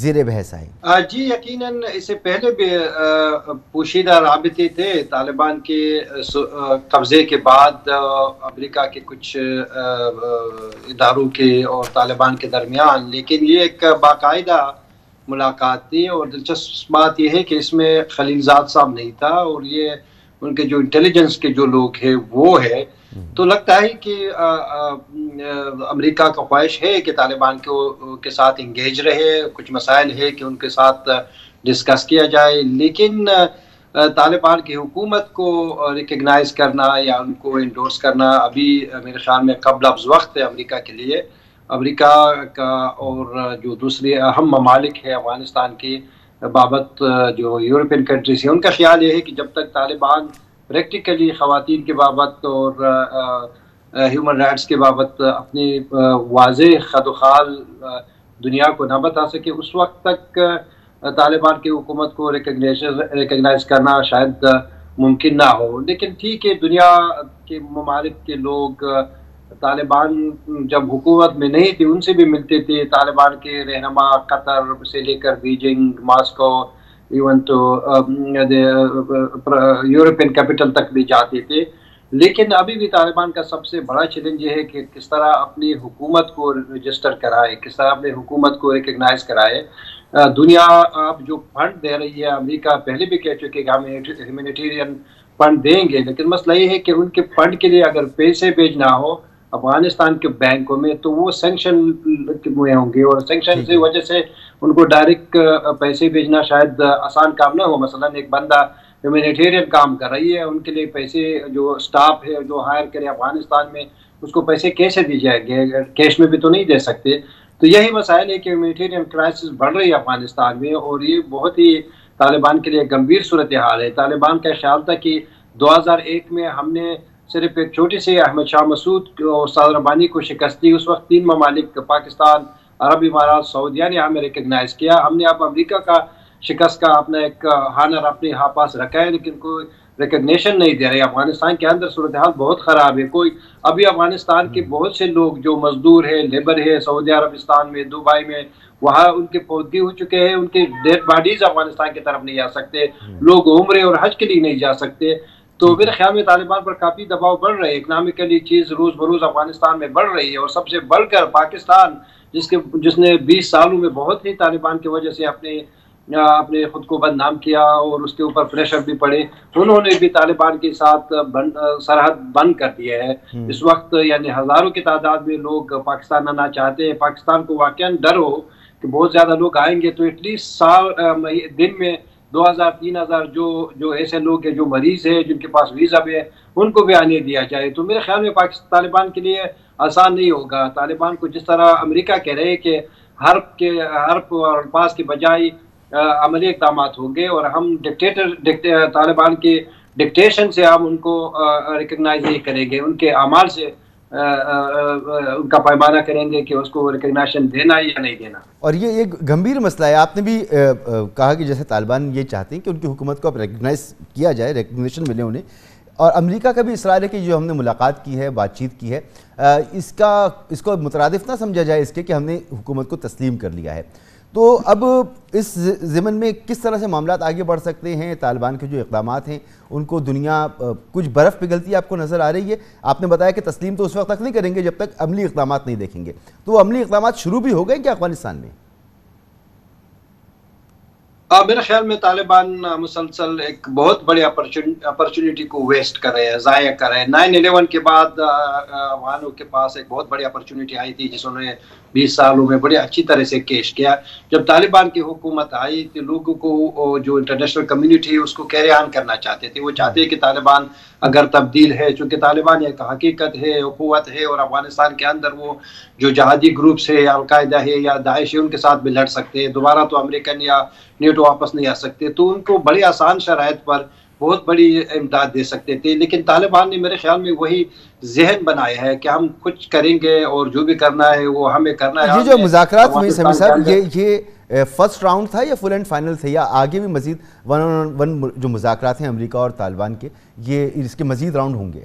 زیر بحث آئے؟ جی یقیناً اس سے پہلے بھی پوشیدہ رابطے تھے طالبان کے قبضے کے بعد امریکہ کے کچھ اداروں کے اور طالبان کے درمیان، لیکن یہ ایک باقاعدہ ملاقات تھی، اور دلچسپ بات یہ ہے کہ اس میں خلیل زاد صاحب نہیں تھا، اور یہ ان کے جو انٹیلیجنس کے جو لوگ ہیں وہ ہے. تو لگتا ہے کہ امریکہ کا خواہش ہے کہ طالبان کے ساتھ انگیج رہے، کچھ مسائل ہے کہ ان کے ساتھ ڈسکس کیا جائے، لیکن طالبان کی حکومت کو ریکگنائز کرنا یا ان کو انڈورس کرنا ابھی میرے خیال میں قبل ابز وقت ہے امریکہ کے لیے. امریکہ کا اور جو دوسری اہم ممالک ہے افغانستان کی بابت، جو یورپین کنٹریز ہیں، ان کا خیال یہ ہے کہ جب تک طالبان پریکٹیکلی خواتین کے بابت اور ہیومن رائٹس کے بابت اپنی واضح خد و خال دنیا کو نہ بتا سکے، اس وقت تک طالبان کی حکومت کو ریکگنائز کرنا شاید ممکن نہ ہو. لیکن ٹھیک ہے، دنیا کے ممالک کے لوگ طالبان جب حکومت میں نہیں تھی ان سے بھی ملتے تھے، طالبان کے رہنما قطر سے لے کر بیجنگ، ماسکو، ایون تو یورپین کیپٹل تک بھی جاتے تھے. لیکن ابھی بھی طالبان کا سب سے بڑا چیلنج یہ ہے کہ کس طرح اپنی حکومت کو رجسٹر کرائے، کس طرح اپنی حکومت کو ریکگنائز کرائے. دنیا اب جو فنڈ دے رہی ہے، امریکہ پہلے بھی کہہ چکے کہ ہم ہیومینیٹیرین فنڈ دیں گے، لیکن مسئلہ یہ ہے کہ ان کے فنڈ کے لیے اگر پیسے بھیجنا ہو افغانستان کے بینکوں میں تو وہ سینکشن ہوئے ہوں گے، اور سینکشن کی وجہ سے ان کو ڈائریکٹ پیسے بھیجنا شاید آسان کام نہ ہو. مثلا ایک بندہ ہیومینیٹیرین کام کر رہی ہے، ان کے لیے پیسے جو اسٹاف ہے جو ہائر کرے افغانستان میں، اس کو پیسے کیسے دی جائے گے؟ کیش میں بھی تو نہیں دے سکتے. تو یہی مسائل ہے کہ ہیومینیٹیرین کرائسس بڑھ رہی ہے افغانستان میں، اور یہ بہت ہی طالبان کے لیے گمبھیر صورتحال ہے. طالبان کا خیال تھا کہ 2001 میں ہم نے صرف ایک چھوٹی سی احمد شاہ مسعود اور سعد ربانی کو شکست دی. اس وقت 3 ممالک پاکستان، عرب امارات، سعودیہ نے ہمیں ریکگنائز کیا. ہم نے اب امریکہ کا شکست کا اپنا ایک ہانر اپنے پاس رکھا ہے، لیکن کوئی ریکگنیشن نہیں دے رہے. افغانستان کے اندر صورتحال بہت خراب ہے. کوئی ابھی افغانستان کے بہت سے لوگ جو مزدور ہیں، لیبر ہے سعودی عربستان میں، دبئی میں، وہاں ان کے فوتگی ہو چکے ہیں، ان کے ڈیڈ باڈیز افغانستان کی طرف نہیں آ سکتے، لوگ عمرے اور حج کے لیے نہیں جا سکتے. تو میرے خیال میں طالبان پر کافی دباؤ بڑھ رہے ہیں. اکنامکلی چیز روز بروز افغانستان میں بڑھ رہی ہے، اور سب سے بڑھ کر پاکستان جس نے 20 سالوں میں بہت ہی طالبان کی وجہ سے اپنے خود کو بدنام کیا اور اس کے اوپر پریشر بھی پڑے، انہوں نے بھی طالبان کے ساتھ سرحد بند کر دیا ہے. اس وقت یعنی ہزاروں کی تعداد میں لوگ پاکستان آنا چاہتے ہیں. پاکستان کو واقعا ڈر ہو کہ بہت زیادہ لوگ آئیں گے، تو ایٹ لیسٹ دن میں 2000-3000 جو ایسے لوگ ہیں جو مریض ہیں، جن کے پاس ویزا بھی ہے، ان کو بھی آنے دیا جائے. تو میرے خیال میں طالبان کے لیے آسان نہیں ہوگا. طالبان کو جس طرح امریکہ کہہ رہے ہیں کہ حرف اور الفاظ کے بجائے عملی اقدامات ہوں گے، اور ہم طالبان کے ڈکٹیشن سے ہم ان کو ریکگنائز نہیں کریں گے، ان کے اعمال سے ان کا پیمانہ کریں گے کہ اس کو ریکگنیشن دینا یا نہیں دینا. اور یہ ایک گمبھیر مسئلہ ہے. آپ نے بھی کہا کہ جیسے طالبان یہ چاہتے ہیں کہ ان کی حکومت کو اب ریکگنائز کیا جائے، ریکگنیشن ملے انہیں، اور امریکہ کا بھی اصرار ہے کہ جو ہم نے ملاقات کی ہے، بات چیت کی ہے، اس کو مترادف نہ سمجھا جائے اس کے کہ ہم نے حکومت کو تسلیم کر لیا ہے. تو اب اس ضمن میں کس طرح سے معاملات آگے بڑھ سکتے ہیں؟ طالبان کے جو اقدامات ہیں ان کو دنیا کچھ برف پگھلتی آپ کو نظر آ رہی ہے؟ آپ نے بتایا کہ تسلیم تو اس وقت تک نہیں کریں گے جب تک عملی اقدامات نہیں دیکھیں گے. تو وہ عملی اقدامات شروع بھی ہو گئے کیا افغانستان میں؟ میرے خیال میں طالبان مسلسل ایک بہت بڑی اپرچونٹی کو ویسٹ کر رہے ہیں، ضائع کر رہے ہیں. 9/11 کے بعد افغانوں کے پاس ایک بہت بڑی اپرچونٹی آئی تھی جس نے 20 سالوں میں بڑی اچھی طرح سے کیش کیا. جب طالبان کی حکومت آئی تو لوگوں کو جو انٹرنیشنل کمیونٹی ہے اس کو کیری آن کرنا چاہتے تھے. وہ چاہتے ہیں کہ طالبان اگر تبدیل ہے، چونکہ طالبان ایک حقیقت ہے، قوت ہے، اور افغانستان کے اندر وہ جو جہادی گروپس ہے یا القاعدہ ہے یا داعش ہے ان کے ساتھ بھی لڑ سکتے ہیں. دوبارہ تو امریکن یا نیٹو واپس نہیں آ سکتے، تو ان کو بڑی آسان شرائط پر بہت بڑی امداد دے سکتے تھے. لیکن طالبان نے میرے خیال میں وہی ذہن بنایا ہے کہ ہم کچھ کریں گے اور جو بھی کرنا ہے وہ ہمیں کرنا ہے. یہ جو مذاکرات ہوئی سمیع صاحب، یہ فرسٹ راؤنڈ تھا یا فل اینڈ فائنل تھے، یا آگے بھی مزید 1-on-1 جو مذاکرات ہیں امریکہ اور طالبان کے، یہ اس کے مزید راؤنڈ ہوں گے؟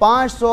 500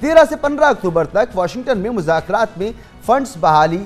13 سے 15 اکتوبر تک واشنگٹن میں مذاکرات میں فنڈز بحالی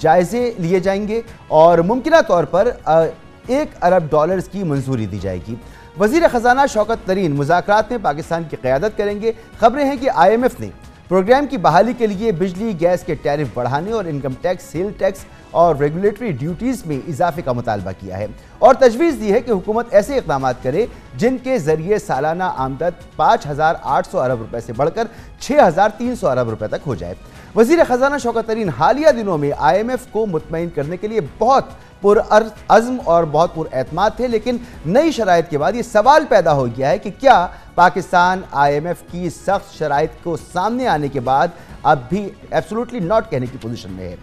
جائزے لیے جائیں گے اور ممکنہ طور پر $1 ارب کی منظوری دی جائے گی۔ وزیر خزانہ شوکت ترین مذاکرات میں پاکستان کی قیادت کریں گے۔ خبریں ہیں کہ IMF نے پروگرام کی بحالی کے لیے بجلی گیس کے ٹیرف بڑھانے اور انکم ٹیکس، سیل ٹیکس اور ریگولیٹری ڈیوٹیز میں اضافے کا مطالبہ کیا ہے اور تجویز دی ہے کہ حکومت ایسے اقدامات کرے جن کے ذریعے سالانہ آمدن 5,800 ارب روپے سے بڑھ کر 6,300 ارب روپے تک ہو جائے۔ وزیر خزانہ شوکت ترین حالیہ دنوں میں IMF کو مطمئن کرنے کے لیے بہت پرعزم اور بہت پراعتماد تھے، لیکن نئی شرائط کے بعد یہ سوال پیدا ہو گیا ہے کہ کیا پاکستان IMF کی سخت شرائط کو سامنے آنے کے بعد اب بھی ایبسولوٹلی ناٹ کہنے کی پوزیشن میں ہے؟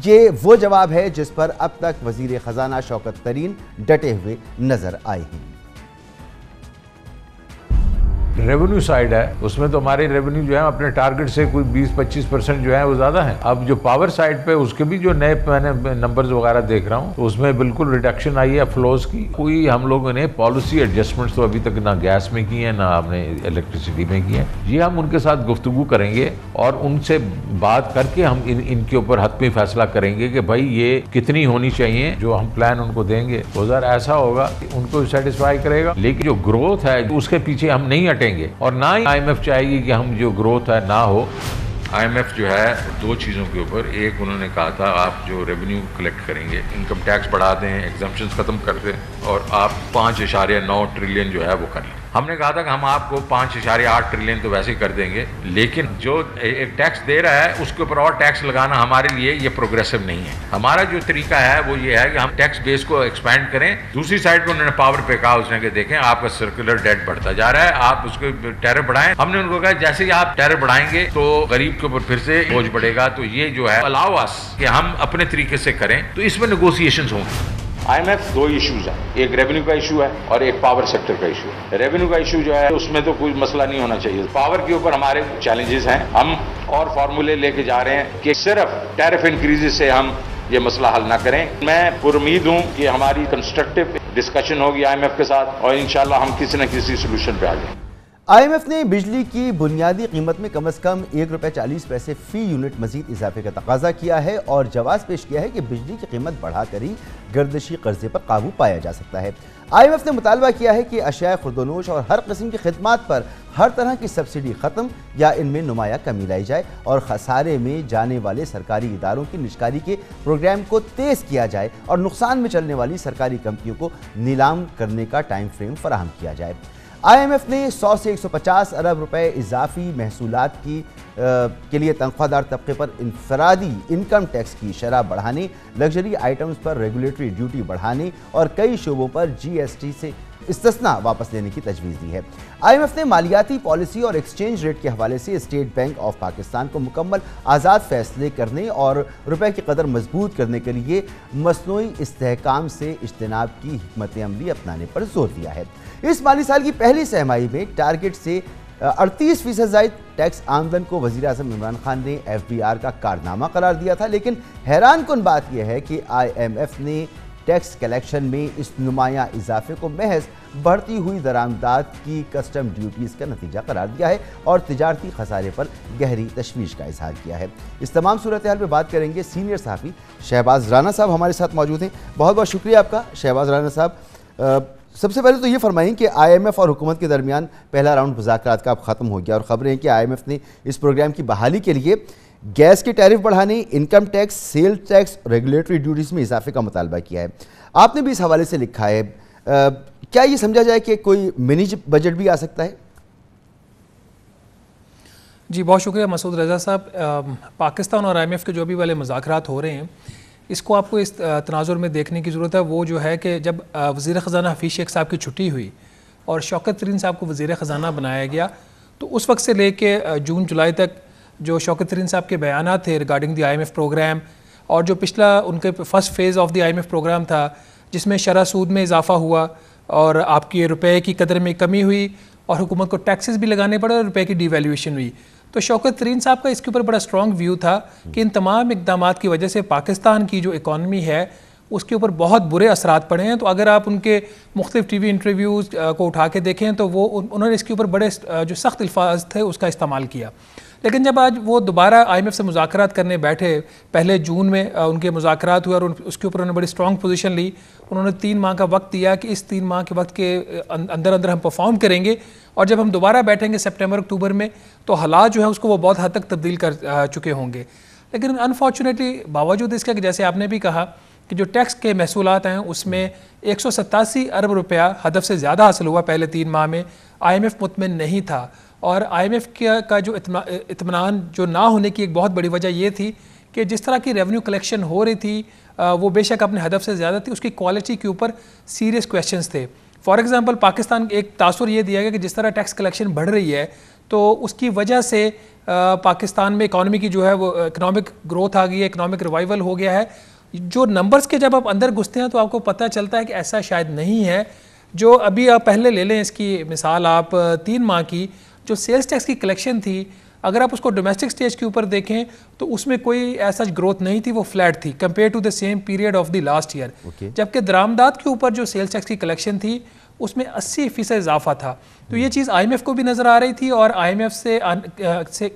یہ وہ جواب ہے جس پر اب تک وزیر خزانہ شوکت ترین ڈٹے ہوئے نظر آئے ہیں۔ ریونیو سائیڈ ہے، اس میں تو ہمارے ریونیو جو ہے اپنے ٹارگٹ سے کوئی 20-25% جو ہے وہ زیادہ ہیں۔ اب جو پاور سائیڈ پہ اس کے بھی جو نئے میں نے نمبرز وغیرہ دیکھ رہا ہوں تو اس میں بالکل ریڈکشن آئی ہے فلوز کی۔ کوئی ہم لوگوں نے پالیسی ایڈجسٹمنٹس تو ابھی تک نہ گیس میں کی ہیں نہ ہم نے الیکٹریسٹی میں کی ہیں۔ یہ ہم ان کے ساتھ گفتگو کریں گے اور ان سے بات کر کے ہم ان کے اوپر حتمی فیصلہ کریں گے کہ بھائی یہ کتنی ہونی چاہیے۔ جو ہم پلان ان کو دیں گے وہ ذرا ایسا ہوگا کہ ان کو سیٹسفائی کرے گا، لیکن جو گروتھ ہے اس کے پیچھے ہم نہیں ہٹیں گے اور نہ ہی IMF چاہے گی کہ ہم جو گروتھ ہے نہ ہو۔ IMF جو ہے دو چیزوں کے اوپر، ایک انہوں نے کہا تھا آپ جو ریونیو کلیکٹ کریں گے انکم ٹیکس بڑھا دیں، ایگزمپشنز ختم کر دیں اور آپ 5.9 ٹریلین جو ہے وہ کر لیں۔ ہم نے کہا تھا کہ ہم آپ کو 5.8 ٹریلین تو ویسے ہی کر دیں گے، لیکن جو ایک ٹیکس دے رہا ہے اس کے اوپر اور ٹیکس لگانا ہمارے لیے یہ پروگریسو نہیں ہے۔ ہمارا جو طریقہ ہے وہ یہ ہے کہ ہم ٹیکس بیس کو ایکسپینڈ کریں۔ دوسری سائڈ پہ انہوں نے پاور پہ کہا اس نے کہ دیکھیں آپ کا سرکولر ڈیٹ بڑھتا جا رہا ہے، آپ اس کو ٹیرف بڑھائیں۔ ہم نے ان کو کہا جیسے ہی آپ ٹیرف بڑھائیں گے تو غریب کے اوپر پھر سے بوجھ پڑے گا، تو یہ جو ہے الاؤ اس کہ ہم اپنے طریقے سے کریں، تو اس میں نیگوسیشنز ہوں گی۔ IMF دو ایشوز ہیں، ایک ریونیو کا ایشو ہے اور ایک پاور سیکٹر کا ایشو ہے۔ ریونیو کا ایشو جو ہے اس میں تو کوئی مسئلہ نہیں ہونا چاہیے۔ پاور کے اوپر ہمارے چیلنجز ہیں، ہم اور فارمولے لے کے جا رہے ہیں کہ صرف ٹیرف انکریزز سے ہم یہ مسئلہ حل نہ کریں۔ میں پر امید ہوں کہ ہماری کنسٹرکٹیو ڈسکشن ہوگی IMF کے ساتھ اور انشاءاللہ ہم کسی نہ کسی سولوشن پہ آ جائیں۔ IMF نے بجلی کی بنیادی قیمت میں کم از کم $1.40 فی یونٹ مزید اضافے کا تقاضا کیا ہے اور جواز پیش کیا ہے کہ بجلی کی قیمت بڑھا کر ہی گردشی قرضے پر قابو پایا جا سکتا ہے۔ IMF نے مطالبہ کیا ہے کہ اشیاء خوردونوش اور ہر قسم کی خدمات پر ہر طرح کی سبسڈی ختم یا ان میں نمایاں کمی لائی جائے اور خسارے میں جانے والے سرکاری اداروں کی نشکاری کے پروگرام کو تیز کیا جائے اور نقصان میں چلنے والی سرکاری کمپنیوں کو نیلام کرنے کا ٹائم فریم فراہم کیا جائے۔ IMF نے 100 سے 150 ارب روپے اضافی محصولات کے لیے تنخواہ دار طبقے پر انفرادی انکم ٹیکس کی شرح بڑھانے، لگژری آئٹمز پر ریگولیٹری ڈیوٹی بڑھانے اور کئی شعبوں پر GST سے استثناء واپس لینے کی تجویز دی ہے۔ IMF نے مالیاتی پالیسی اور ایکسچینج ریٹ کے حوالے سے اسٹیٹ بینک آف پاکستان کو مکمل آزاد فیصلے کرنے اور روپے کی قدر مضبوط کرنے کے لیے مصنوعی استحکام سے اجتناب کی حکمت عملی اپنانے پر زور دیا ہے۔ اس مالی سال کی پہلی سہ ماہی میں ٹارگٹ سے 38% زائد ٹیکس آمدن کو وزیراعظم عمران خان نے FBR کا کارنامہ قرار دیا تھا، لیکن حیران کن بات یہ ہے کہ IMF نے ٹیکس کلیکشن میں اس نمایاں اضافے کو محض بڑھتی ہوئی درآمدات کی کسٹم ڈیوٹیز کا نتیجہ قرار دیا ہے اور تجارتی خسارے پر گہری تشویش کا اظہار کیا ہے۔ اس تمام صورتحال پہ بات کریں گے سینئر صحافی شہباز رانا صاحب ہمارے ساتھ موجود ہیں۔ بہت بہت شکریہ آپ کا شہباز رانا صاحب۔ سب سے پہلے تو یہ فرمائیں کہ IMF اور حکومت کے درمیان پہلا راؤنڈ مذاکرات کا اب ختم ہو گیا اور خبریں ہیں کہ IMF نے اس پروگرام کی بحالی کے لیے گیس کے ٹیرف بڑھانے، income tax, sale tax, regulatory duties میں اضافے کا مطالبہ کیا ہے۔ آپ نے بھی اس حوالے سے لکھا ہے، کیا یہ سمجھا جائے کہ کوئی منی بجٹ بھی آ سکتا ہے؟ جی بہت شکریہ مسعود رضا صاحب۔ پاکستان اور IMF کے جو بھی والے مذاکرات ہو رہے ہیں اس کو آپ کو اس تناظر میں دیکھنے کی ضرورت ہے۔ وہ جو ہے کہ جب وزیر خزانہ حفیظ شیخ صاحب کی چھٹی ہوئی اور شوکت ترین صاحب کو وزیر خزانہ بنایا گیا تو اس وقت سے لے کے جون جولائی تک جو شوکت ترین صاحب کے بیانات تھے ریگارڈنگ دی IMF پروگرام اور جو پچھلا ان کے first phase of the IMF programme تھا جس میں شرح سود میں اضافہ ہوا اور آپ کی روپے کی قدر میں کمی ہوئی اور حکومت کو ٹیکسز بھی لگانے پڑے اور روپے کی ڈی ویلیویشن ہوئی، تو شوکت ترین صاحب کا اس کے اوپر بڑا اسٹرانگ ویو تھا کہ ان تمام اقدامات کی وجہ سے پاکستان کی جو اکانومی ہے اس کے اوپر بہت برے اثرات پڑے ہیں۔ تو اگر آپ ان کے مختلف ٹی وی انٹرویوز کو اٹھا کے دیکھیں تو وہ انہوں نے اس کے اوپر بڑے جو سخت الفاظ تھے اس کا استعمال کیا، لیکن جب آج وہ دوبارہ IMF سے مذاکرات کرنے بیٹھے، پہلے جون میں ان کے مذاکرات ہوئے اور اس کے اوپر انہوں نے بڑی اسٹرانگ پوزیشن لی. انہوں نے 3 ماہ کا وقت دیا کہ اس 3 ماہ کے وقت کے اندر ہم پرفارم کریں گے، اور جب ہم دوبارہ بیٹھیں گے سپٹمبر اکتوبر میں تو حالات جو ہے اس کو وہ بہت حد تک تبدیل کر چکے ہوں گے. لیکن انفارچونیٹلی باوجود اس کا کہ جیسے آپ نے بھی کہا کہ جو ٹیکس کے محصولات ہیں اس میں 187 ارب روپیہ ہدف سے زیادہ حاصل ہوا پہلے 3 ماہ میں. IMF مطمئن نہیں تھا، اور IMF کا جو اطمینان جو نہ ہونے کی ایک بہت بڑی وجہ یہ تھی کہ جس طرح کی ریونیو کلیکشن ہو رہی تھی وہ بے شک اپنے ہدف سے زیادہ تھی، اس کی کوالٹی کے اوپر سیریس کویشچنز تھے. فار ایگزامپل پاکستان ایک تاثر یہ دیا گیا کہ جس طرح ٹیکس کلیکشن بڑھ رہی ہے تو اس کی وجہ سے پاکستان میں اکانومی کی جو ہے وہ اکنامک گروتھ آ گئی ہے، اکنامک ریوائول ہو گیا ہے. جو نمبرز کے جب آپ اندر گھستے ہیں تو آپ کو پتہ چلتا ہے کہ ایسا شاید نہیں ہے. جو ابھی آپ پہلے لے لیں اس کی مثال، آپ 3 ماہ کی جو سیلز ٹیکس کی کلیکشن تھی، اگر آپ اس کو ڈومیسٹک سٹیج کے اوپر دیکھیں تو اس میں کوئی ایسا گروتھ نہیں تھی، وہ فلیٹ تھی compare to the same period of the last year. جبکہ درآمدات کے اوپر جو سیلز ٹیکس کی کلیکشن تھی اس میں 80% اضافہ تھا. تو یہ چیز IMF کو بھی نظر آ رہی تھی اور IMF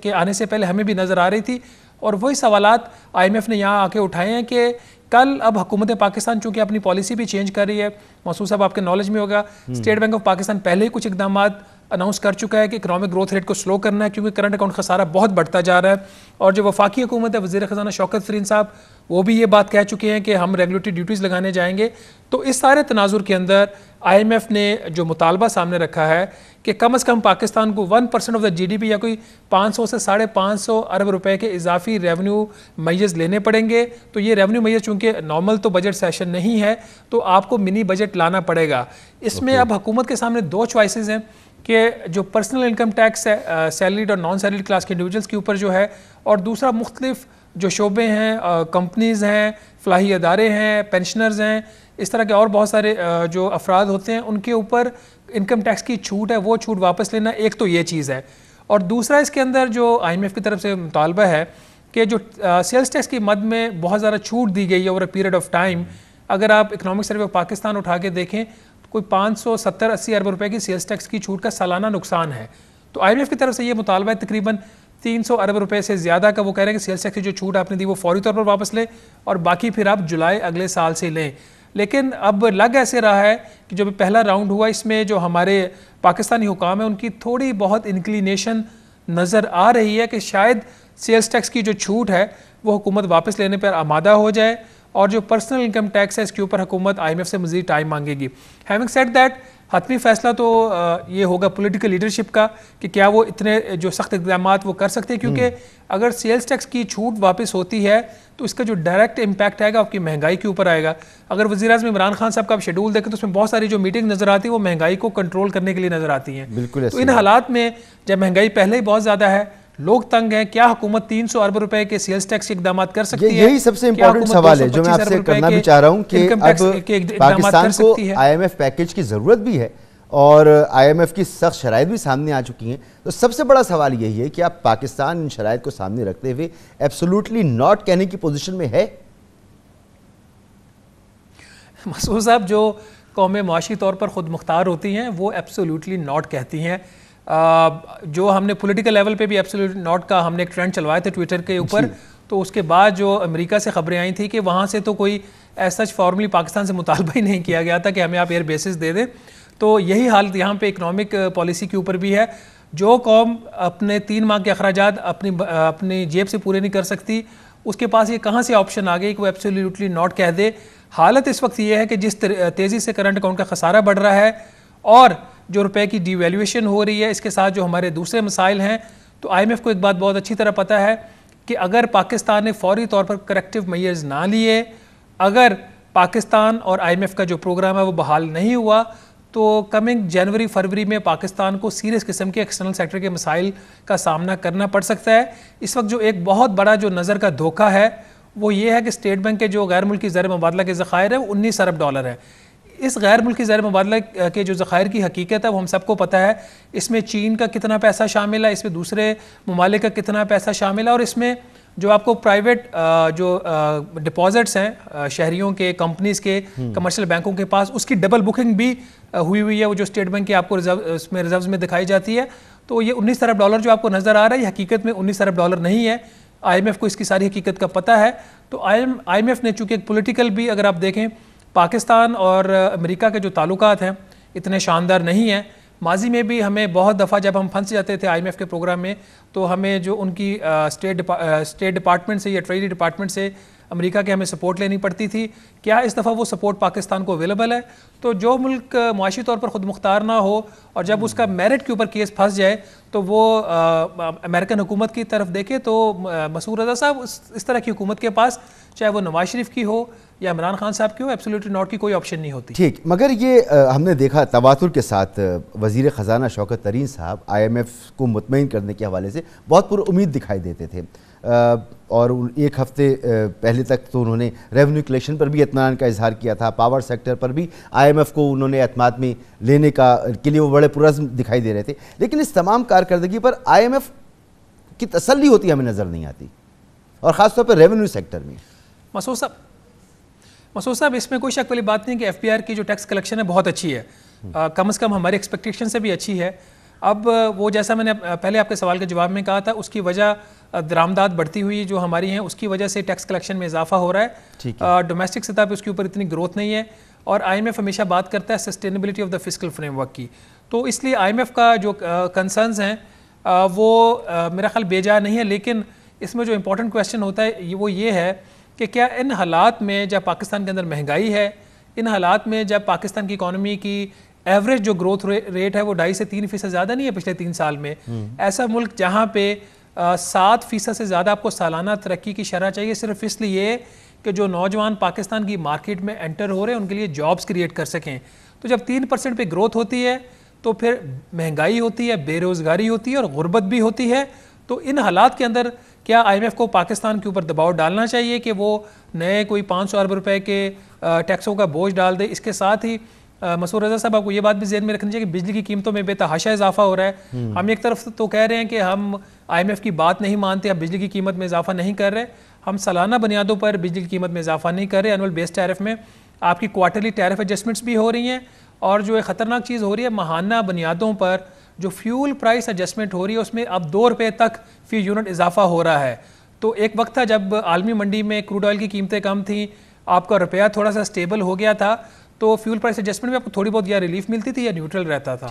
کے آنے سے پہلے ہمیں بھی نظر آ رہی تھی، اور وہی سوالات IMF نے یہاں آ کے اٹھائے ہیں کہ کل اب حکومت پاکستان چونکہ اپنی پالیسی بھی چینج کر رہی ہے. محسوس صاحب آپ کے نالج میں ہوگا اسٹیٹ بینک آف پاکستان پہلے ہی کچھ اقدامات اناؤنس کر چکا ہے کہ اکنامک گروتھ ریٹ کو سلو کرنا ہے کیونکہ کرنٹ اکاؤنٹ خسارہ بہت بڑھتا جا رہا ہے. اور جو وفاقی حکومت ہے، وزیر خزانہ شوکت فرین صاحب وہ بھی یہ بات کہہ چکے ہیں کہ ہم ریگولیٹری ڈیوٹیز لگانے جائیں گے. تو اس سارے تناظر کے اندر IMF نے جو مطالبہ سامنے رکھا ہے کہ کم از کم پاکستان کو 1% آف دا GDP یا کوئی 500 سے 550 ارب روپے کے اضافی ریونیو میجرز لینے پڑیں گے. تو یہ ریونیو میجر چونکہ نارمل تو بجٹ سیشن نہیں ہے تو آپ کو منی بجٹ لانا پڑے گا. اس میں اب حکومت کے سامنے 2 چوائسز ہیں کہ جو پرسنل انکم ٹیکس ہے سیلریڈ اور نان سیلریڈ کلاس کے انڈیویجولس کے اوپر جو ہے، اور دوسرا مختلف جو شعبے ہیں، کمپنیز ہیں، فلاحی ادارے ہیں، پینشنرز ہیں، اس طرح کے اور بہت سارے جو افراد ہوتے ہیں ان کے اوپر انکم ٹیکس کی چھوٹ ہے، وہ چھوٹ واپس لینا. ایک تو یہ چیز ہے، اور دوسرا اس کے اندر جو IMF کی طرف سے مطالبہ ہے کہ جو سیلز ٹیکس کی مد میں بہت زیادہ چھوٹ دی گئی ہے over a period of time. اگر آپ اکنامک سروے آف پاکستان اٹھا کے دیکھیں کوئی 570-80 ارب روپے کی سیلز ٹیکس کی چھوٹ کا سالانہ نقصان ہے. تو IMF کی طرف سے یہ مطالبہ ہے تقریباً 300 ارب روپے سے زیادہ کا. وہ کہہ رہے ہیں کہ سیلز ٹیکس کی جو چھوٹ آپ نے دی وہ فوری طور پر واپس لیں اور باقی پھر آپ جولائی اگلے سال سے لیں. لیکن اب لگ ایسے رہا ہے کہ جو پہلا راؤنڈ ہوا اس میں جو ہمارے پاکستانی حکام ہیں ان کی تھوڑی بہت انکلینیشن نظر آ رہی ہے کہ شاید سیلز ٹیکس کی جو چھوٹ ہے وہ حکومت واپس لینے پر آمادہ ہو جائے، اور جو پرسنل انکم ٹیکس ہے اس کے اوپر حکومت IMF سے مزید ٹائم مانگے گی. ہیونگ سیڈ دیٹ حتمی فیصلہ تو یہ ہوگا پولیٹیکل لیڈرشپ کا کہ کیا وہ اتنے جو سخت اقدامات وہ کر سکتے ہیں، کیونکہ اگر سیلز ٹیکس کی چھوٹ واپس ہوتی ہے تو اس کا جو ڈائریکٹ امپیکٹ آئے گا آپ کی مہنگائی کے اوپر آئے گا. اگر وزیر اعظم عمران خان صاحب کا آپ شیڈول دیکھیں تو اس میں بہت ساری جو میٹنگ نظر آتی ہے وہ مہنگائی کو کنٹرول کرنے کے لیے نظر آتی ہیں. تو ان حالات میں جب مہنگائی پہلے ہی بہت زیادہ ہے، لوگ تنگ ہیں، کیا حکومت 300 ارب روپے کے سیلز ٹیکس کے اقدامات کر سکتی ہے؟ یہی سب سے امپورٹنٹ سوال ہے جو میں آپ سے کرنا بھی چاہ رہا ہوں کہ اب پاکستان کو IMF پیکیج کی ضرورت بھی ہے اور IMF کی سخت شرائط بھی سامنے آ چکی ہیں. تو سب سے بڑا سوال یہی ہے کہ اب پاکستان ان شرائط کو سامنے رکھتے ہوئے ایبسولوٹلی ناٹ کہنے کی پوزیشن میں ہے. مسعود صاحب، جو قومیں معاشی طور پر خود مختار ہوتی ہیں وہ ایبسولوٹلی ناٹ کہتی ہیں. جو ہم نے پولیٹیکل لیول پہ بھی ایبسولوٹلی ناٹ کا ہم نے ایک ٹرینڈ چلوائے تھے ٹویٹر کے اوپر، تو اس کے بعد جو امریکہ سے خبریں آئی تھیں کہ وہاں سے تو کوئی ایسا فارملی پاکستان سے مطالبہ ہی نہیں کیا گیا تھا کہ ہمیں آپ ایئر بیسز دے دیں. تو یہی حالت یہاں پہ اکنامک پالیسی کے اوپر بھی ہے. جو قوم اپنے 3 ماہ کے اخراجات اپنی جیب سے پورے نہیں کر سکتی، اس کے پاس یہ کہاں سے آپشن آ گئی کہ وہ ایبسولوٹلی ناٹ کہہ دے. حالت اس وقت یہ ہے کہ جس تیزی سے کرنٹ اکاؤنٹ کا خسارہ بڑھ رہا ہے اور جو روپے کی ڈی ویلیویشن ہو رہی ہے، اس کے ساتھ جو ہمارے دوسرے مسائل ہیں، تو IMF کو ایک بات بہت اچھی طرح پتہ ہے کہ اگر پاکستان نے فوری طور پر کریکٹیو میئرز نہ لیے، اگر پاکستان اور IMF کا جو پروگرام ہے وہ بحال نہیں ہوا، تو کمنگ جنوری فروری میں پاکستان کو سیریس قسم کے ایکسٹرنل سیکٹر کے مسائل کا سامنا کرنا پڑ سکتا ہے. اس وقت جو ایک بہت بڑا جو نظر کا دھوکہ ہے وہ یہ ہے کہ اسٹیٹ بینک کے جو غیر ملکی زر مبادلہ کے ذخائر ہیں وہ 19 ارب ڈالر ہے. اس غیر ملکی زر مبادلہ کے جو ذخائر کی حقیقت ہے وہ ہم سب کو پتہ ہے. اس میں چین کا کتنا پیسہ شامل ہے، اس میں دوسرے ممالک کا کتنا پیسہ شامل ہے، اور اس میں جو آپ کو پرائیویٹ جو ڈپازٹس ہیں شہریوں کے، کمپنیز کے، کمرشل بینکوں کے پاس، اس کی ڈبل بکنگ بھی ہوئی ہے، وہ جو اسٹیٹ بینک کی آپ کو اس میں ریزروز میں دکھائی جاتی ہے. تو یہ 19 ارب ڈالر جو آپ کو نظر آ رہا ہے یہ حقیقت میں 19 ارب ڈالر نہیں ہے. IMF کو اس کی ساری حقیقت کا پتہ ہے. تو IMF نے چونکہ ایک پولیٹیکل بھی اگر آپ دیکھیں پاکستان اور امریکہ کے جو تعلقات ہیں اتنے شاندار نہیں ہیں. ماضی میں بھی ہمیں بہت دفعہ جب ہم پھنس جاتے تھے IMF کے پروگرام میں تو ہمیں جو ان کی اسٹیٹ ڈپارٹمنٹ سے یا ٹریجری ڈپارٹمنٹ سے امریکہ کے ہمیں سپورٹ لینی پڑتی تھی. کیا اس دفعہ وہ سپورٹ پاکستان کو اویلیبل ہے؟ تو جو ملک معاشی طور پر خود مختار نہ ہو اور جب اس کا میرٹ کے اوپر کیس پھنس جائے تو وہ امریکن حکومت کی طرف دیکھے. تو مسعود رضا صاحب اس طرح کی حکومت کے پاس چاہے وہ نواز شریف کی ہو یا عمران خان صاحب کی ہو ایبسلیوٹلی ناٹ کی کوئی آپشن نہیں ہوتی. ٹھیک، مگر یہ ہم نے دیکھا تواتر کے ساتھ وزیر خزانہ شوکت ترین صاحب IMF کو مطمئن کرنے کے حوالے سے بہت پر امید دکھائی دیتے تھے، اور ایک ہفتے پہلے تک تو انہوں نے ریونیو کلیکشن پر بھی اطمینان کا اظہار کیا تھا، پاور سیکٹر پر بھی IMF کو انہوں نے اعتماد میں لینے کے لیے وہ بڑے پرعزم دکھائی دے رہے تھے. لیکن اس تمام کارکردگی پر IMF کی تسلی ہوتی ہمیں نظر نہیں آتی، اور خاص طور پر ریونیو سیکٹر میں. مسعود صاحب اس میں کوئی شک والی بات نہیں کہ FBR کی جو ٹیکس کلیکشن ہے بہت اچھی ہے، کم از کم ہماری ایکسپیکٹیشن سے بھی اچھی ہے. اب وہ جیسا میں نے پہلے آپ کے سوال کے جواب میں کہا تھا اس کی وجہ درآمدات بڑھتی ہوئی جو ہماری ہیں اس کی وجہ سے ٹیکس کلیکشن میں اضافہ ہو رہا ہے. ڈومیسٹک سطح پہ اس کے اوپر اتنی گروتھ نہیں ہے، اور IMF ہمیشہ بات کرتا ہے sustainability of the fiscal frame work کی. تو اس لیے IMF کا جو کنسرنز ہیں وہ میرا خیال بے جا نہیں ہے. لیکن اس میں جو امپورٹنٹ کویسچن ہوتا ہے وہ یہ ہے کہ کیا ان حالات میں جب پاکستان کے اندر مہنگائی ہے، ان حالات میں جب پاکستان کی اکانومی کی ایوریج جو گروتھ ریٹ ہے وہ 2.5 سے 3% زیادہ نہیں ہے پچھلے 3 سال میں، ایسا ملک جہاں پہ 7% سے زیادہ آپ کو سالانہ ترقی کی شرح چاہیے صرف اس لیے کہ جو نوجوان پاکستان کی مارکیٹ میں انٹر ہو رہے ہیں ان کے لیے جابز کریٹ کر سکیں. تو جب 3% پہ گروتھ ہوتی ہے تو پھر مہنگائی ہوتی ہے، بے روزگاری ہوتی ہے اور غربت بھی ہوتی ہے. تو ان حالات کے اندر کیا IMF کو پاکستان کے اوپر دباؤ ڈالنا چاہیے کہ وہ نئے کوئی 500 ارب روپے کے ٹیکسوں کا بوجھ ڈال دے؟ اس کے ساتھ ہی مسعود رضا صاحب آپ کو یہ بات بھی ذہن میں رکھنی چاہیے کہ بجلی کی قیمتوں میں بے تحاشا اضافہ ہو رہا ہے. ہم ایک طرف تو کہہ رہے ہیں کہ ہم IMF کی بات نہیں مانتے، ہم بجلی کی قیمت میں اضافہ نہیں کر رہے، ہم سالانہ بنیادوں پر بجلی کی قیمت میں اضافہ نہیں کر رہے. اینول بیس ٹیرف میں آپ کی کوارٹرلی ٹیرف ایڈجسٹمنٹس بھی ہو رہی ہیں، اور جو ایک خطرناک چیز ہو رہی ہے ماہانہ بنیادوں پر جو فیول پرائس ایڈجسٹمنٹ ہو رہی ہے اس میں اب 2 روپے تک فی یونٹ اضافہ ہو رہا ہے. تو ایک وقت تھا جب عالمی منڈی میں کروڈ آئل کی قیمتیں کم تھیں، آپ کا روپیہ تھوڑا سا سٹیبل ہو گیا تھا، تو فیول پرائس ایڈجسٹمنٹ میں آپ کو تھوڑی بہت یا ریلیف ملتی تھی یا نیوٹرل رہتا تھا.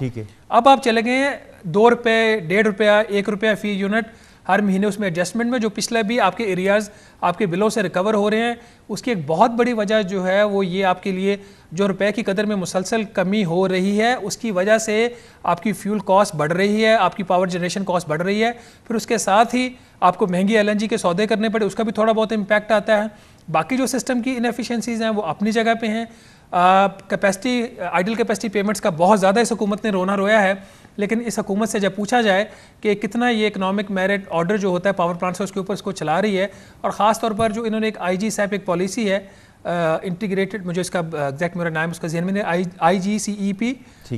اب آپ چلے گئے ہیں 2 روپے، 1.5 روپیہ، 1 روپیہ فی یونٹ ہر مہینے اس میں ایڈجسٹمنٹ میں، جو پچھلے بھی آپ کے ایریاز آپ کے بلوں سے ریکور ہو رہے ہیں. اس کی ایک بہت بڑی وجہ جو ہے وہ یہ آپ کے لیے جو روپے کی قدر میں مسلسل کمی ہو رہی ہے اس کی وجہ سے آپ کی فیول کاسٹ بڑھ رہی ہے، آپ کی پاور جنریشن کاسٹ بڑھ رہی ہے. پھر اس کے ساتھ ہی آپ کو مہنگی LNG کے سودے کرنے پڑے، اس کا بھی تھوڑا بہت امپیکٹ آتا ہے. باقی جو سسٹم کی انیفیشنسیز ہیں وہ اپنی جگہ پہ ہیں. کیپیسٹی آئیڈل کیپیسٹی پیمنٹس کا بہت زیادہ اس حکومت نے رونا رویا ہے، لیکن اس حکومت سے جب پوچھا جائے کہ کتنا یہ اکنامک میرٹ آرڈر جو ہوتا ہے پاور پلانٹس اس کے اوپر اس کو چلا رہی ہے، اور خاص طور پر جو انہوں نے ایک IGCEP ایک پالیسی ہے انٹیگریٹڈ، مجھے اس کا ایگزیکٹ میرا نام اس کا ذہن میں نہیں، IGCEP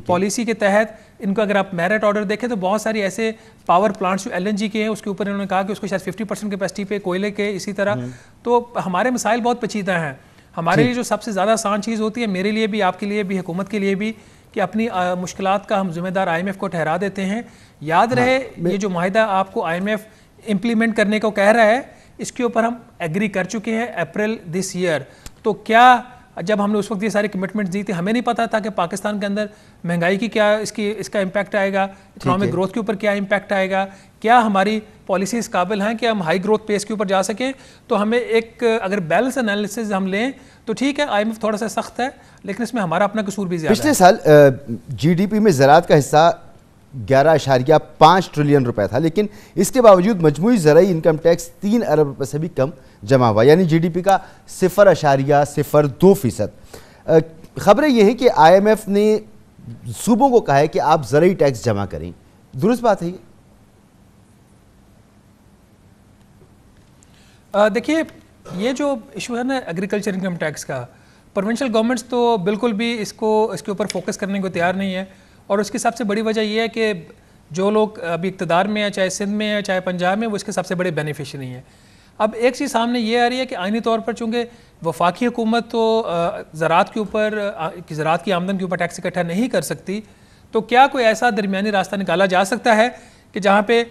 پالیسی کے تحت ان کو اگر آپ میرٹ آرڈر دیکھیں تو بہت ساری ایسے پاور پلانٹس جو LNG کے ہیں اس کے اوپر انہوں نے کہا کہ اس کو شاید 50% کیپیسٹی پہ، کوئلے کے اسی طرح. تو ہمارے مسائل بہت پیچیدہ ہیں. ہمارے لیے جو سب سے زیادہ آسان چیز ہوتی ہے، میرے لیے بھی، آپ کے لیے بھی، حکومت کے لیے بھی، کہ اپنی مشکلات کا ہم ذمہ دار IMF کو ٹھہرا دیتے ہیں. یاد رہے یہ جو معاہدہ آپ کو IMF امپلیمنٹ کرنے کو کہہ رہا ہے اس کے اوپر ہم ایگری کر چکے ہیں اپریل دس ایئر. تو کیا جب ہم نے اس وقت یہ ساری کمٹمنٹ دی تھی ہمیں نہیں پتا تھا کہ پاکستان کے اندر مہنگائی کی کیا اس کا امپیکٹ آئے گا، اکنامک گروتھ کے اوپر کیا امپیکٹ آئے گا، کیا ہماری پالیسیز قابل ہیں کہ ہم ہائی گروتھ پیس کے اوپر جا سکیں. تو ہمیں ایک اگر بیلنس انالیسز ہم لیں تو ٹھیک ہے IMF تھوڑا سا سخت ہے لیکن اس میں ہمارا اپنا قصور بھی زیادہ ہے. پچھلے سال GDP میں زراعت کا حصہ 11.5 ٹریلین روپے تھا، لیکن اس کے باوجود مجموعی زرعی انکم ٹیکس 3 ارب روپے سے بھی کم جمع ہوا، یعنی GDP کا 0.02%. خبریں یہ ہیں کہ IMF نے صوبوں کو کہا ہے کہ آپ زرعی ٹیکس جمع کریں، درست بات ہے یہ؟ دیکھیے یہ جو ایشو ہے نا ایگریکلچر انکم ٹیکس کا، پروونشل گورنمنٹس تو بالکل بھی اس کے اوپر فوکس کرنے کو تیار نہیں ہے، اور اس کی سب سے بڑی وجہ یہ ہے کہ جو لوگ ابھی اقتدار میں ہیں، چاہے سندھ میں ہے چاہے پنجاب میں، وہ اس کے سب سے بڑے بینیفیشری ہیں. اب ایک چیز سامنے یہ آ رہی ہے کہ آئینی طور پر چونکہ وفاقی حکومت تو زراعت کے اوپر، زراعت کی آمدن کے اوپر ٹیکس اکٹھا نہیں کر سکتی، تو کیا کوئی ایسا درمیانی راستہ نکالا جا سکتا ہے کہ جہاں پہ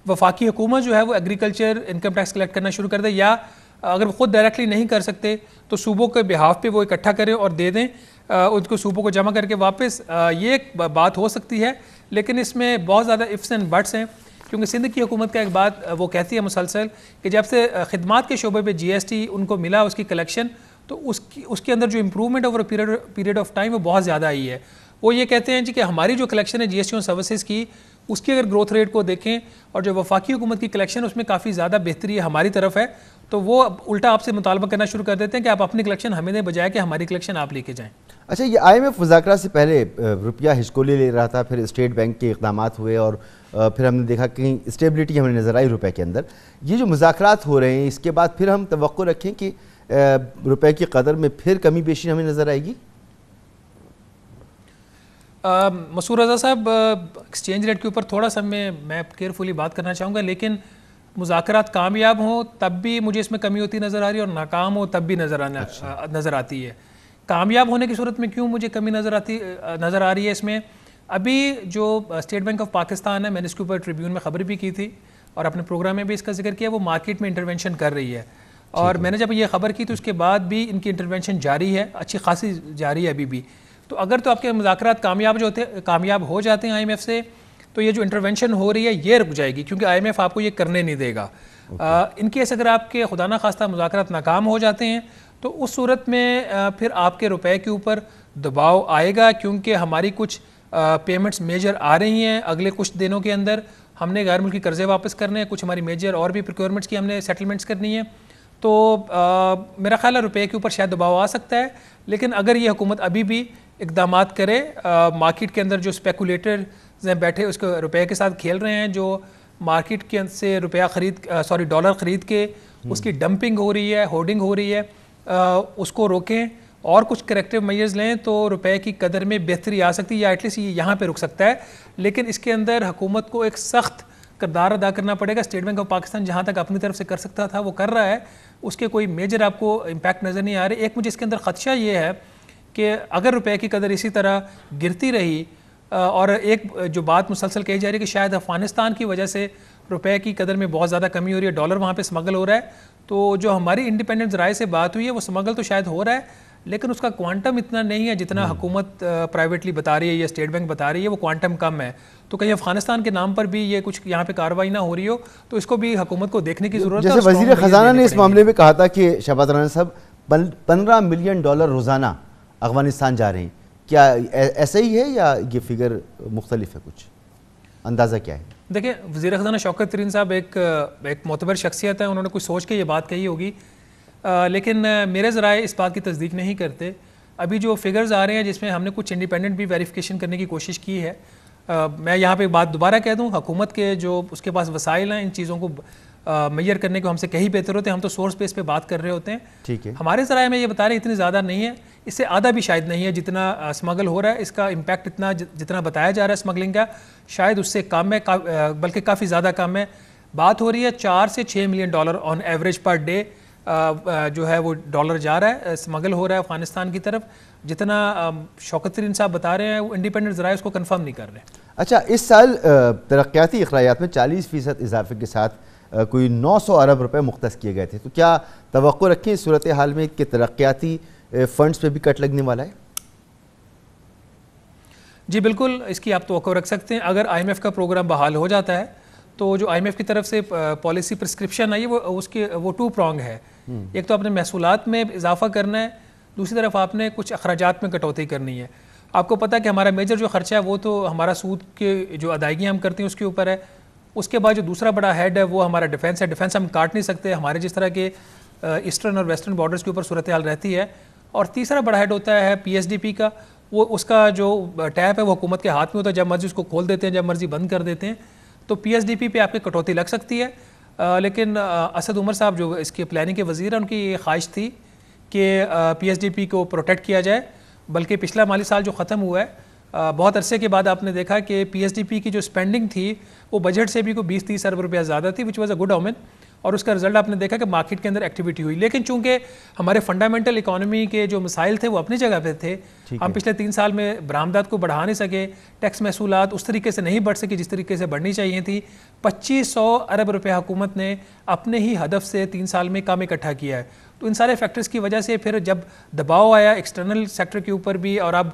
وفاقی حکومت جو ہے وہ ایگریکلچر انکم ٹیکس کلیکٹ کرنا شروع کر دے، یا اگر وہ خود ڈائریکٹلی نہیں کر سکتے تو صوبوں کے بہاف پہ وہ اکٹھا کریں اور دے دیں ان کو، صوبوں کو جمع کر کے واپس؟ یہ ایک بات ہو سکتی ہے، لیکن اس میں بہت زیادہ ifs اینڈ بٹس ہیں، کیونکہ سندھ کی حکومت کا ایک بات وہ کہتی ہے مسلسل کہ جب سے خدمات کے شعبے پہ GST ان کو ملا اس کی کلیکشن، تو اس کے اندر جو improvement over period of time وہ بہت زیادہ آئی ہے۔ وہ یہ کہتے ہیں جی کہ ہماری جو کلیکشن ہے GST اور سروسز کی، اس کی اگر گروتھ ریٹ کو دیکھیں اور جو وفاقی حکومت کی کلیکشن اس میں کافی زیادہ بہتری ہے ہماری طرف ہے، تو وہ الٹا آپ سے مطالبہ کرنا شروع کر دیتے ہیں کہ آپ اپنی کلیکشن ہمیں دیں بجائے کہ ہماری کلیکشن آپ لے کے جائیں۔ اچھا، یہ IMF مذاکرات سے پہلے روپیہ ہچکولی لے رہا تھا، پھر اسٹیٹ بینک کے اقدامات ہوئے اور پھر ہم نے دیکھا کہ اسٹیبلٹی ہمیں نظر آئی روپے کے اندر۔ یہ جو مذاکرات ہو رہے ہیں اس کے بعد پھر ہم توقع رکھیں کہ روپے کی قدر میں پھر کمی بیشی ہمیں نظر آئے گی؟ مسعود رضا صاحب، ایکسچینج ریٹ کے اوپر تھوڑا سا میں کیئرفلی بات کرنا چاہوں گا، لیکن مذاکرات کامیاب ہوں تب بھی مجھے اس میں کمی ہوتی نظر آ رہی ہے، اور ناکام ہو تب بھی نظر آتی ہے۔ کامیاب ہونے کی صورت میں کیوں مجھے کمی نظر آ رہی ہے اس میں؟ ابھی جو اسٹیٹ بینک آف پاکستان ہے، میں نے اس کے اوپر ٹریبیون میں خبر بھی کی تھی اور اپنے پروگرام میں بھی اس کا ذکر کیا، وہ مارکیٹ میں انٹرونشن کر رہی ہے، اور میں نے جب یہ خبر کی تو اس کے بعد بھی ان کی انٹرونشن جاری ہے، اچھی خاصی جاری ہے ابھی بھی۔ تو اگر تو آپ کے مذاکرات کامیاب ہو جاتے ہیں IMF سے، تو یہ جو انٹرونشن ہو رہی ہے یہ رک جائے گی، کیونکہ IMF آپ کو یہ کرنے نہیں دے گا۔ ان کیس اگر آپ کے خدا نہ خواستہ مذاکرات ناکام ہو جاتے ہیں تو اس صورت میں پھر آپ کے روپے کے اوپر دباؤ آئے گا، کیونکہ ہماری کچھ پیمنٹس میجر آ رہی ہیں اگلے کچھ دنوں کے اندر، ہم نے غیر ملکی قرضے واپس کرنے ہیں، کچھ ہماری میجر اور بھی پروکیورمنٹس کی ہم نے سیٹلمنٹس کرنی ہیں، تو میرا خیال ہے روپے کے اوپر شاید دباؤ آ سکتا ہے۔ لیکن اگر یہ حکومت ابھی بھی اقدامات کرے، مارکیٹ کے اندر جو اسپیکولیٹرز ہیں بیٹھے اس کو روپے کے ساتھ کھیل رہے ہیں، جو مارکیٹ کے سے ڈالر خرید کے اس کی ڈمپنگ ہو رہی ہے، ہورڈنگ ہو رہی ہے، اس کو روکیں اور کچھ کریکٹیو میئرز لیں تو روپے کی قدر میں بہتری آ سکتی ہے، یا ایٹ لیسٹ یہ یہاں پہ رک سکتا ہے۔ لیکن اس کے اندر حکومت کو ایک سخت کردار ادا کرنا پڑے گا۔ اسٹیٹ بینک آف پاکستان جہاں تک اپنی طرف سے کر سکتا تھا وہ کر رہا ہے، اس کے کوئی میجر آپ کو امپیکٹ نظر نہیں آ رہے۔ ایک مجھے اس کے اندر خدشہ یہ ہے کہ اگر روپے کی قدر اسی طرح گرتی رہی، اور ایک جو بات مسلسل کہی جا رہی ہے کہ شاید افغانستان کی وجہ سے روپے کی قدر میں بہت زیادہ کمی ہو رہی ہے، ڈالر وہاں پہ سمگل ہو رہا ہے، تو جو ہماری انڈیپینڈنٹ ذرائع سے بات ہوئی ہے وہ سمگل تو شاید ہو رہا ہے، لیکن اس کا کوانٹم اتنا نہیں ہے جتنا حکومت پرائیویٹلی بتا رہی ہے یا اسٹیٹ بینک بتا رہی ہے، وہ کوانٹم کم ہے۔ تو کہیں افغانستان کے نام پر بھی یہ کچھ یہاں پہ کارروائی نہ ہو رہی ہو، تو اس کو بھی حکومت کو دیکھنے کی ضرورت ہے۔ جیسے وزیر خزانہ نے اس معاملے میں کہا تھا کہ شہباز رانا صاحب $15 ملین روزانہ افغانستان جا رہے ہیں، کیا ایسا ہی ہے یا یہ فگر مختلف ہے؟ کچھ اندازہ کیا ہے؟ دیکھیں، وزیر خزانہ شوکت ترین صاحب ایک معتبر شخصیت ہے، انہوں نے کچھ سوچ کے یہ بات کہی ہوگی، لیکن میرے ذرائع اس بات کی تصدیق نہیں کرتے۔ ابھی جو فگرز آ رہے ہیں جس میں ہم نے کچھ انڈیپینڈنٹ بھی ویریفیکیشن کرنے کی کوشش کی ہے، میں یہاں پہ ایک بات دوبارہ کہہ دوں، حکومت کے جو اس کے پاس وسائل ہیں ان چیزوں کو میئر کرنے کو ہم سے کہیں بہتر ہوتے ہیں، ہم تو سورس بیس پہ بات کر رہے ہوتے ہیں۔ ٹھیک ہے، ہمارے ذرائع میں یہ بتا رہے ہیں اتنی زیادہ نہیں ہے، اس سے آدھا بھی شاید نہیں ہے جتنا اسمگل ہو رہا ہے، اس کا امپیکٹ اتنا جتنا بتایا جا رہا ہے اسمگلنگ کا شاید اس سے کم ہے، بلکہ کافی زیادہ کم ہے۔ بات ہو رہی ہے $4 سے $6 million on average per day جو ہے وہ ڈالر جا رہا ہے، اسمگل ہو رہا ہے افغانستان کی طرف، جتنا شوکت ترین صاحب بتا رہے ہیں وہ انڈیپینڈنٹ ذرائع اس کو کنفرم نہیں کر رہے۔ اچھا، اس سال ترقیاتی اخراجات میں 40% اضافے کے ساتھ کوئی 900 ارب روپے مختص کیے گئے تھے، تو کیا توقع رکھیں اس صورتحال میں کہ ترقیاتی فنڈز پہ بھی کٹ لگنے والا ہے؟ جی بالکل، اس کی آپ توقع رکھ سکتے ہیں۔ اگر IMF کا پروگرام بحال ہو جاتا ہے تو جو IMF کی طرف سے پالیسی پرسکرپشن ہے وہ 2 پرانگ ہے۔ ایک تو آپ نے محصولات میں اضافہ کرنا ہے، دوسری طرف آپ نے کچھ اخراجات میں کٹوتی کرنی ہے۔ آپ کو پتہ ہے کہ ہمارا میجر جو خرچہ ہے وہ تو ہمارا سود کے جو ادائیگیاں ہم کرتے ہیں اس کے اوپر ہے، اس کے بعد جو دوسرا بڑا ہیڈ ہے وہ ہمارا ڈیفنس ہے۔ ڈیفنس ہم کاٹ نہیں سکتے، ہمارے جس طرح کے ایسٹرن اور ویسٹرن بارڈرز کے اوپر صورتحال رہتی ہے۔ اور تیسرا بڑا ہیڈ ہوتا ہے PSDP کا، وہ اس کا جو ٹیپ ہے وہ حکومت کے ہاتھ میں ہوتا ہے، جب مرضی اس کو کھول دیتے ہیں، جب مرضی بند کر دیتے ہیں، تو PSDP پہ آپ کی کٹوتی لگ سکتی ہے۔ لیکن اسد عمر صاحب جو اس کے پلاننگ کے وزیر ہیں، ان کی یہ خواہش تھی کہ PSDP کو پروٹیکٹ کیا جائے، بلکہ پچھلا مالی سال جو ختم ہوا ہے بہت عرصے کے بعد آپ نے دیکھا کہ PSDP کی جو سپینڈنگ تھی وہ بجٹ سے بھی کوئی 20-30 ارب روپیہ زیادہ تھی، وچ واز اے گڈ اومن، اور اس کا رزلٹ آپ نے دیکھا کہ مارکیٹ کے اندر ایکٹیویٹی ہوئی. لیکن چونکہ ہمارے فنڈامنٹل اکانومی کے جو مسائل تھے وہ اپنی جگہ پہ تھے, ہم پچھلے 3 سال میں برآمدات کو بڑھا نہیں سکے, ٹیکس محصولات اس طریقے سے نہیں بڑھ سکی جس طریقے سے بڑھنی چاہیے تھی. 2500 ارب روپے حکومت نے اپنے ہی ہدف سے 3 سال میں کام اکٹھا کیا ہے. تو ان سارے فیکٹرز کی وجہ سے پھر جب دباؤ آیا ایکسٹرنل سیکٹر کے اوپر بھی اور اب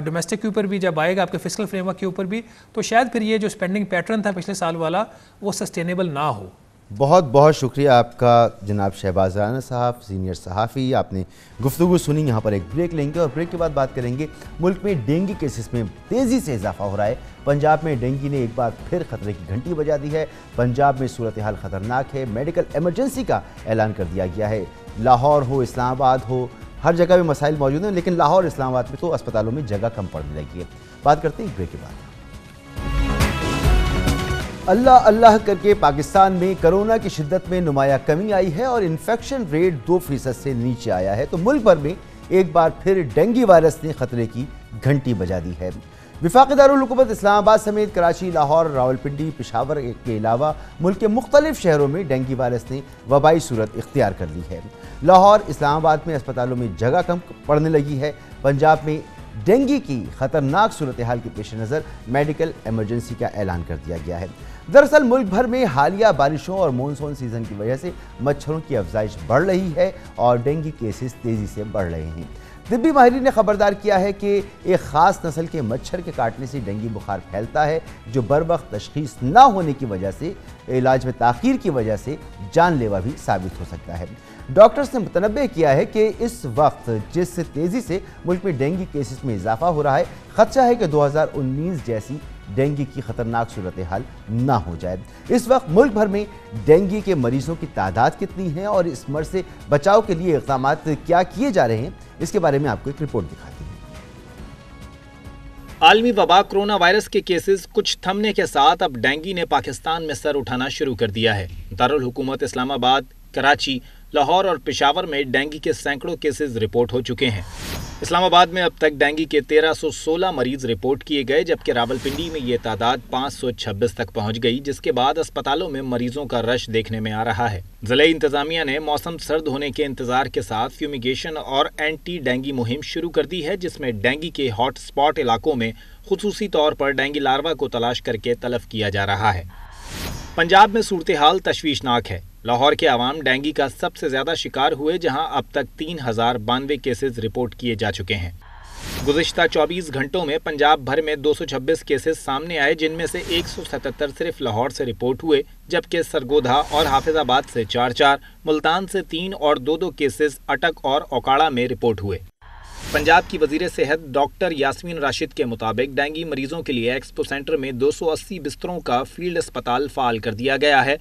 ڈومیسٹک کے اوپر بھی جب آئے گا, آپ کے فسکل فریم ورک کے اوپر بھی, تو شاید پھر یہ جو اسپینڈنگ پیٹرن تھا پچھلے سال والا وہ سسٹینیبل نہ ہو. بہت بہت شکریہ آپ کا جناب شہباز رانا صاحب, سینئر صحافی. آپ نے گفتگو سنی. یہاں پر ایک بریک لیں گے اور بریک کے بعد بات کریں گے ملک میں ڈینگی کیسز میں تیزی سے اضافہ ہو رہا ہے. پنجاب میں ڈینگی نے ایک بار پھر خطرے کی گھنٹی بجا دی ہے. پنجاب میں صورتحال خطرناک ہے. میڈیکل ایمرجنسی کا اعلان کر دیا گیا ہے. لاہور ہو, اسلام آباد ہو, ہر جگہ میں مسائل موجود ہیں, لیکن لاہور اسلام آباد میں تو اسپتالوں میں جگہ کم پڑنے لگی ہے. بات کرتے ہیں بریک کے بعد. اللہ اللہ کر کے پاکستان میں کرونا کی شدت میں نمایاں کمی آئی ہے اور انفیکشن ریٹ 2% سے نیچے آیا ہے. تو ملک بھر میں ایک بار پھر ڈینگی وائرس نے خطرے کی گھنٹی بجا دی ہے. وفاقی دارالحکومت اسلام آباد سمیت کراچی, لاہور, راولپنڈی, پشاور کے علاوہ ملک کے مختلف شہروں میں ڈینگی وائرس نے وبائی صورت اختیار کر لی ہے. لاہور, اسلام آباد میں اسپتالوں میں جگہ کم پڑنے لگی ہے. پنجاب میں ڈینگی کی خطرناک صورتحال کے پیش نظر میڈیکل ایمرجنسی کا اعلان کر دیا گیا ہے. دراصل ملک بھر میں حالیہ بارشوں اور مونسون سیزن کی وجہ سے مچھروں کی افزائش بڑھ رہی ہے اور ڈینگی کیسز تیزی سے بڑھ رہے ہیں. طبی ماہرین نے خبردار کیا ہے کہ ایک خاص نسل کے مچھر کے کاٹنے سے ڈینگی بخار پھیلتا ہے جو بروقت تشخیص نہ ہونے کی وجہ سے, علاج میں تاخیر کی وجہ سے جان لیوا بھی ثابت ہو سکتا ہے. ڈاکٹرز نے متنبہ کیا ہے کہ اس وقت جس تیزی سے ملک میں ڈینگی کیسز میں اضافہ ہو رہا ہے, خدشہ ہے کہ 2019 جیسی ڈینگی کی خطرناک صورتحال نہ ہو جائے. اس وقت ملک بھر میں ڈینگی کے مریضوں کی تعداد کتنی ہے اور اس مرض سے بچاؤ کے لیے اقدامات کیا کیے جا رہے ہیں, اس کے بارے میں آپ کو ایک رپورٹ دکھاتے ہیں. عالمی وبا کرونا وائرس کے کیسز کچھ تھمنے کے ساتھ اب ڈینگی نے پاکستان میں سر اٹھانا شروع کر دیا ہے. دارالحکومت اسلام آباد, کراچی, لاہور اور پشاور میں ڈینگی کے سینکڑوں کیسز رپورٹ ہو چکے ہیں. اسلام آباد میں اب تک ڈینگی کے 1316 مریض رپورٹ کیے گئے, جبکہ راولپنڈی میں یہ تعداد 526 تک پہنچ گئی, جس کے بعد اسپتالوں میں مریضوں کا رش دیکھنے میں آ رہا ہے. ضلع انتظامیہ نے موسم سرد ہونے کے انتظار کے ساتھ فیومیگیشن اور اینٹی ڈینگی مہم شروع کر دی ہے, جس میں ڈینگی کے ہاٹ سپاٹ علاقوں میں خصوصی طور پر ڈینگی لاروا کو تلاش کر کے تلف کیا جا رہا ہے. پنجاب میں صورتحال تشویشناک ہے. لاہور کے عوام ڈینگی کا سب سے زیادہ شکار ہوئے, جہاں اب تک 3092 کیسز رپورٹ کیے جا چکے ہیں. گزشتہ 24 گھنٹوں میں پنجاب بھر میں 226 کیسز سامنے آئے, جن میں سے 177 صرف لاہور سے رپورٹ ہوئے, جبکہ سرگودھا اور حافظ آباد سے 4 ملتان سے 3 اور 2 کیسز اٹک اور اوکاڑا میں رپورٹ ہوئے. پنجاب کی وزیر صحت ڈاکٹر یاسمین راشد کے مطابق ڈینگی مریضوں کے لیے ایکسپو سینٹر میں 280 بستروں کا فیلڈ اسپتال فعال کر دیا گیا ہے,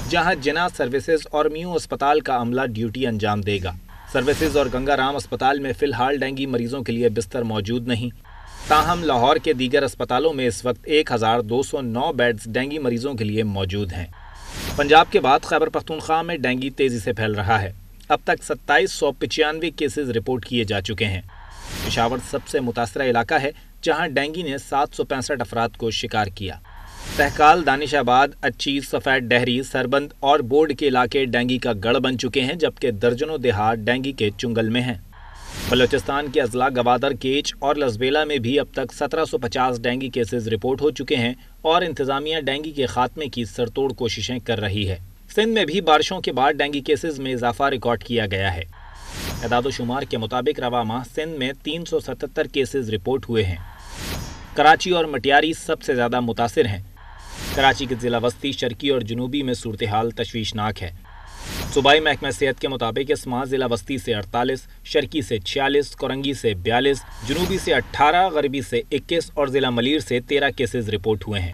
جہاں جنا سروسز اور میو اسپتال کا عملہ ڈیوٹی انجام دے گا. سروسز اور گنگا رام اسپتال میں فی الحال ڈینگی مریضوں کے لیے بستر موجود نہیں. تاہم لاہور کے دیگر اسپتالوں میں اس وقت 1209 بیڈز ڈینگی مریضوں کے لیے موجود ہیں. پنجاب کے بعد خیبر پختونخوا میں ڈینگی تیزی سے پھیل رہا ہے. اب تک 2795 کیسز رپورٹ کیے جا چکے ہیں. پشاور سب سے متاثرہ علاقہ ہے, جہاں ڈینگی نے 765 افراد کو شکار کیا. تہکال, دانش آباد, اچی, سفید ڈہری, سربند اور بورڈ کے علاقے ڈینگی کا گڑھ بن چکے ہیں, جبکہ درجنوں دیہات ڈینگی کے چنگل میں ہیں. بلوچستان کے اضلاع گوادر, کیچ اور لسبیلا میں بھی اب تک 1750 ڈینگی کیسز رپورٹ ہو چکے ہیں اور انتظامیہ ڈینگی کے خاتمے کی سرتوڑ کوششیں کر رہی ہے. سندھ میں بھی بارشوں کے بعد ڈینگی کیسز میں اضافہ ریکارڈ کیا گیا ہے. اعداد و شمار کے مطابق رواں ماہ سندھ میں 377 کیسز رپورٹ ہوئے ہیں. کراچی اور مٹیاری سب سے زیادہ متاثر ہیں. کراچی کے ضلع وسطی, شرقی اور جنوبی میں صورتحال تشویشناک ہے. صوبائی محکمہ صحت کے مطابق اس ماہ ضلع وسطی سے 48, شرقی سے 46, کورنگی سے 42, جنوبی سے 18, غربی سے 21 اور ضلع ملیر سے 13 کیسز رپورٹ ہوئے ہیں.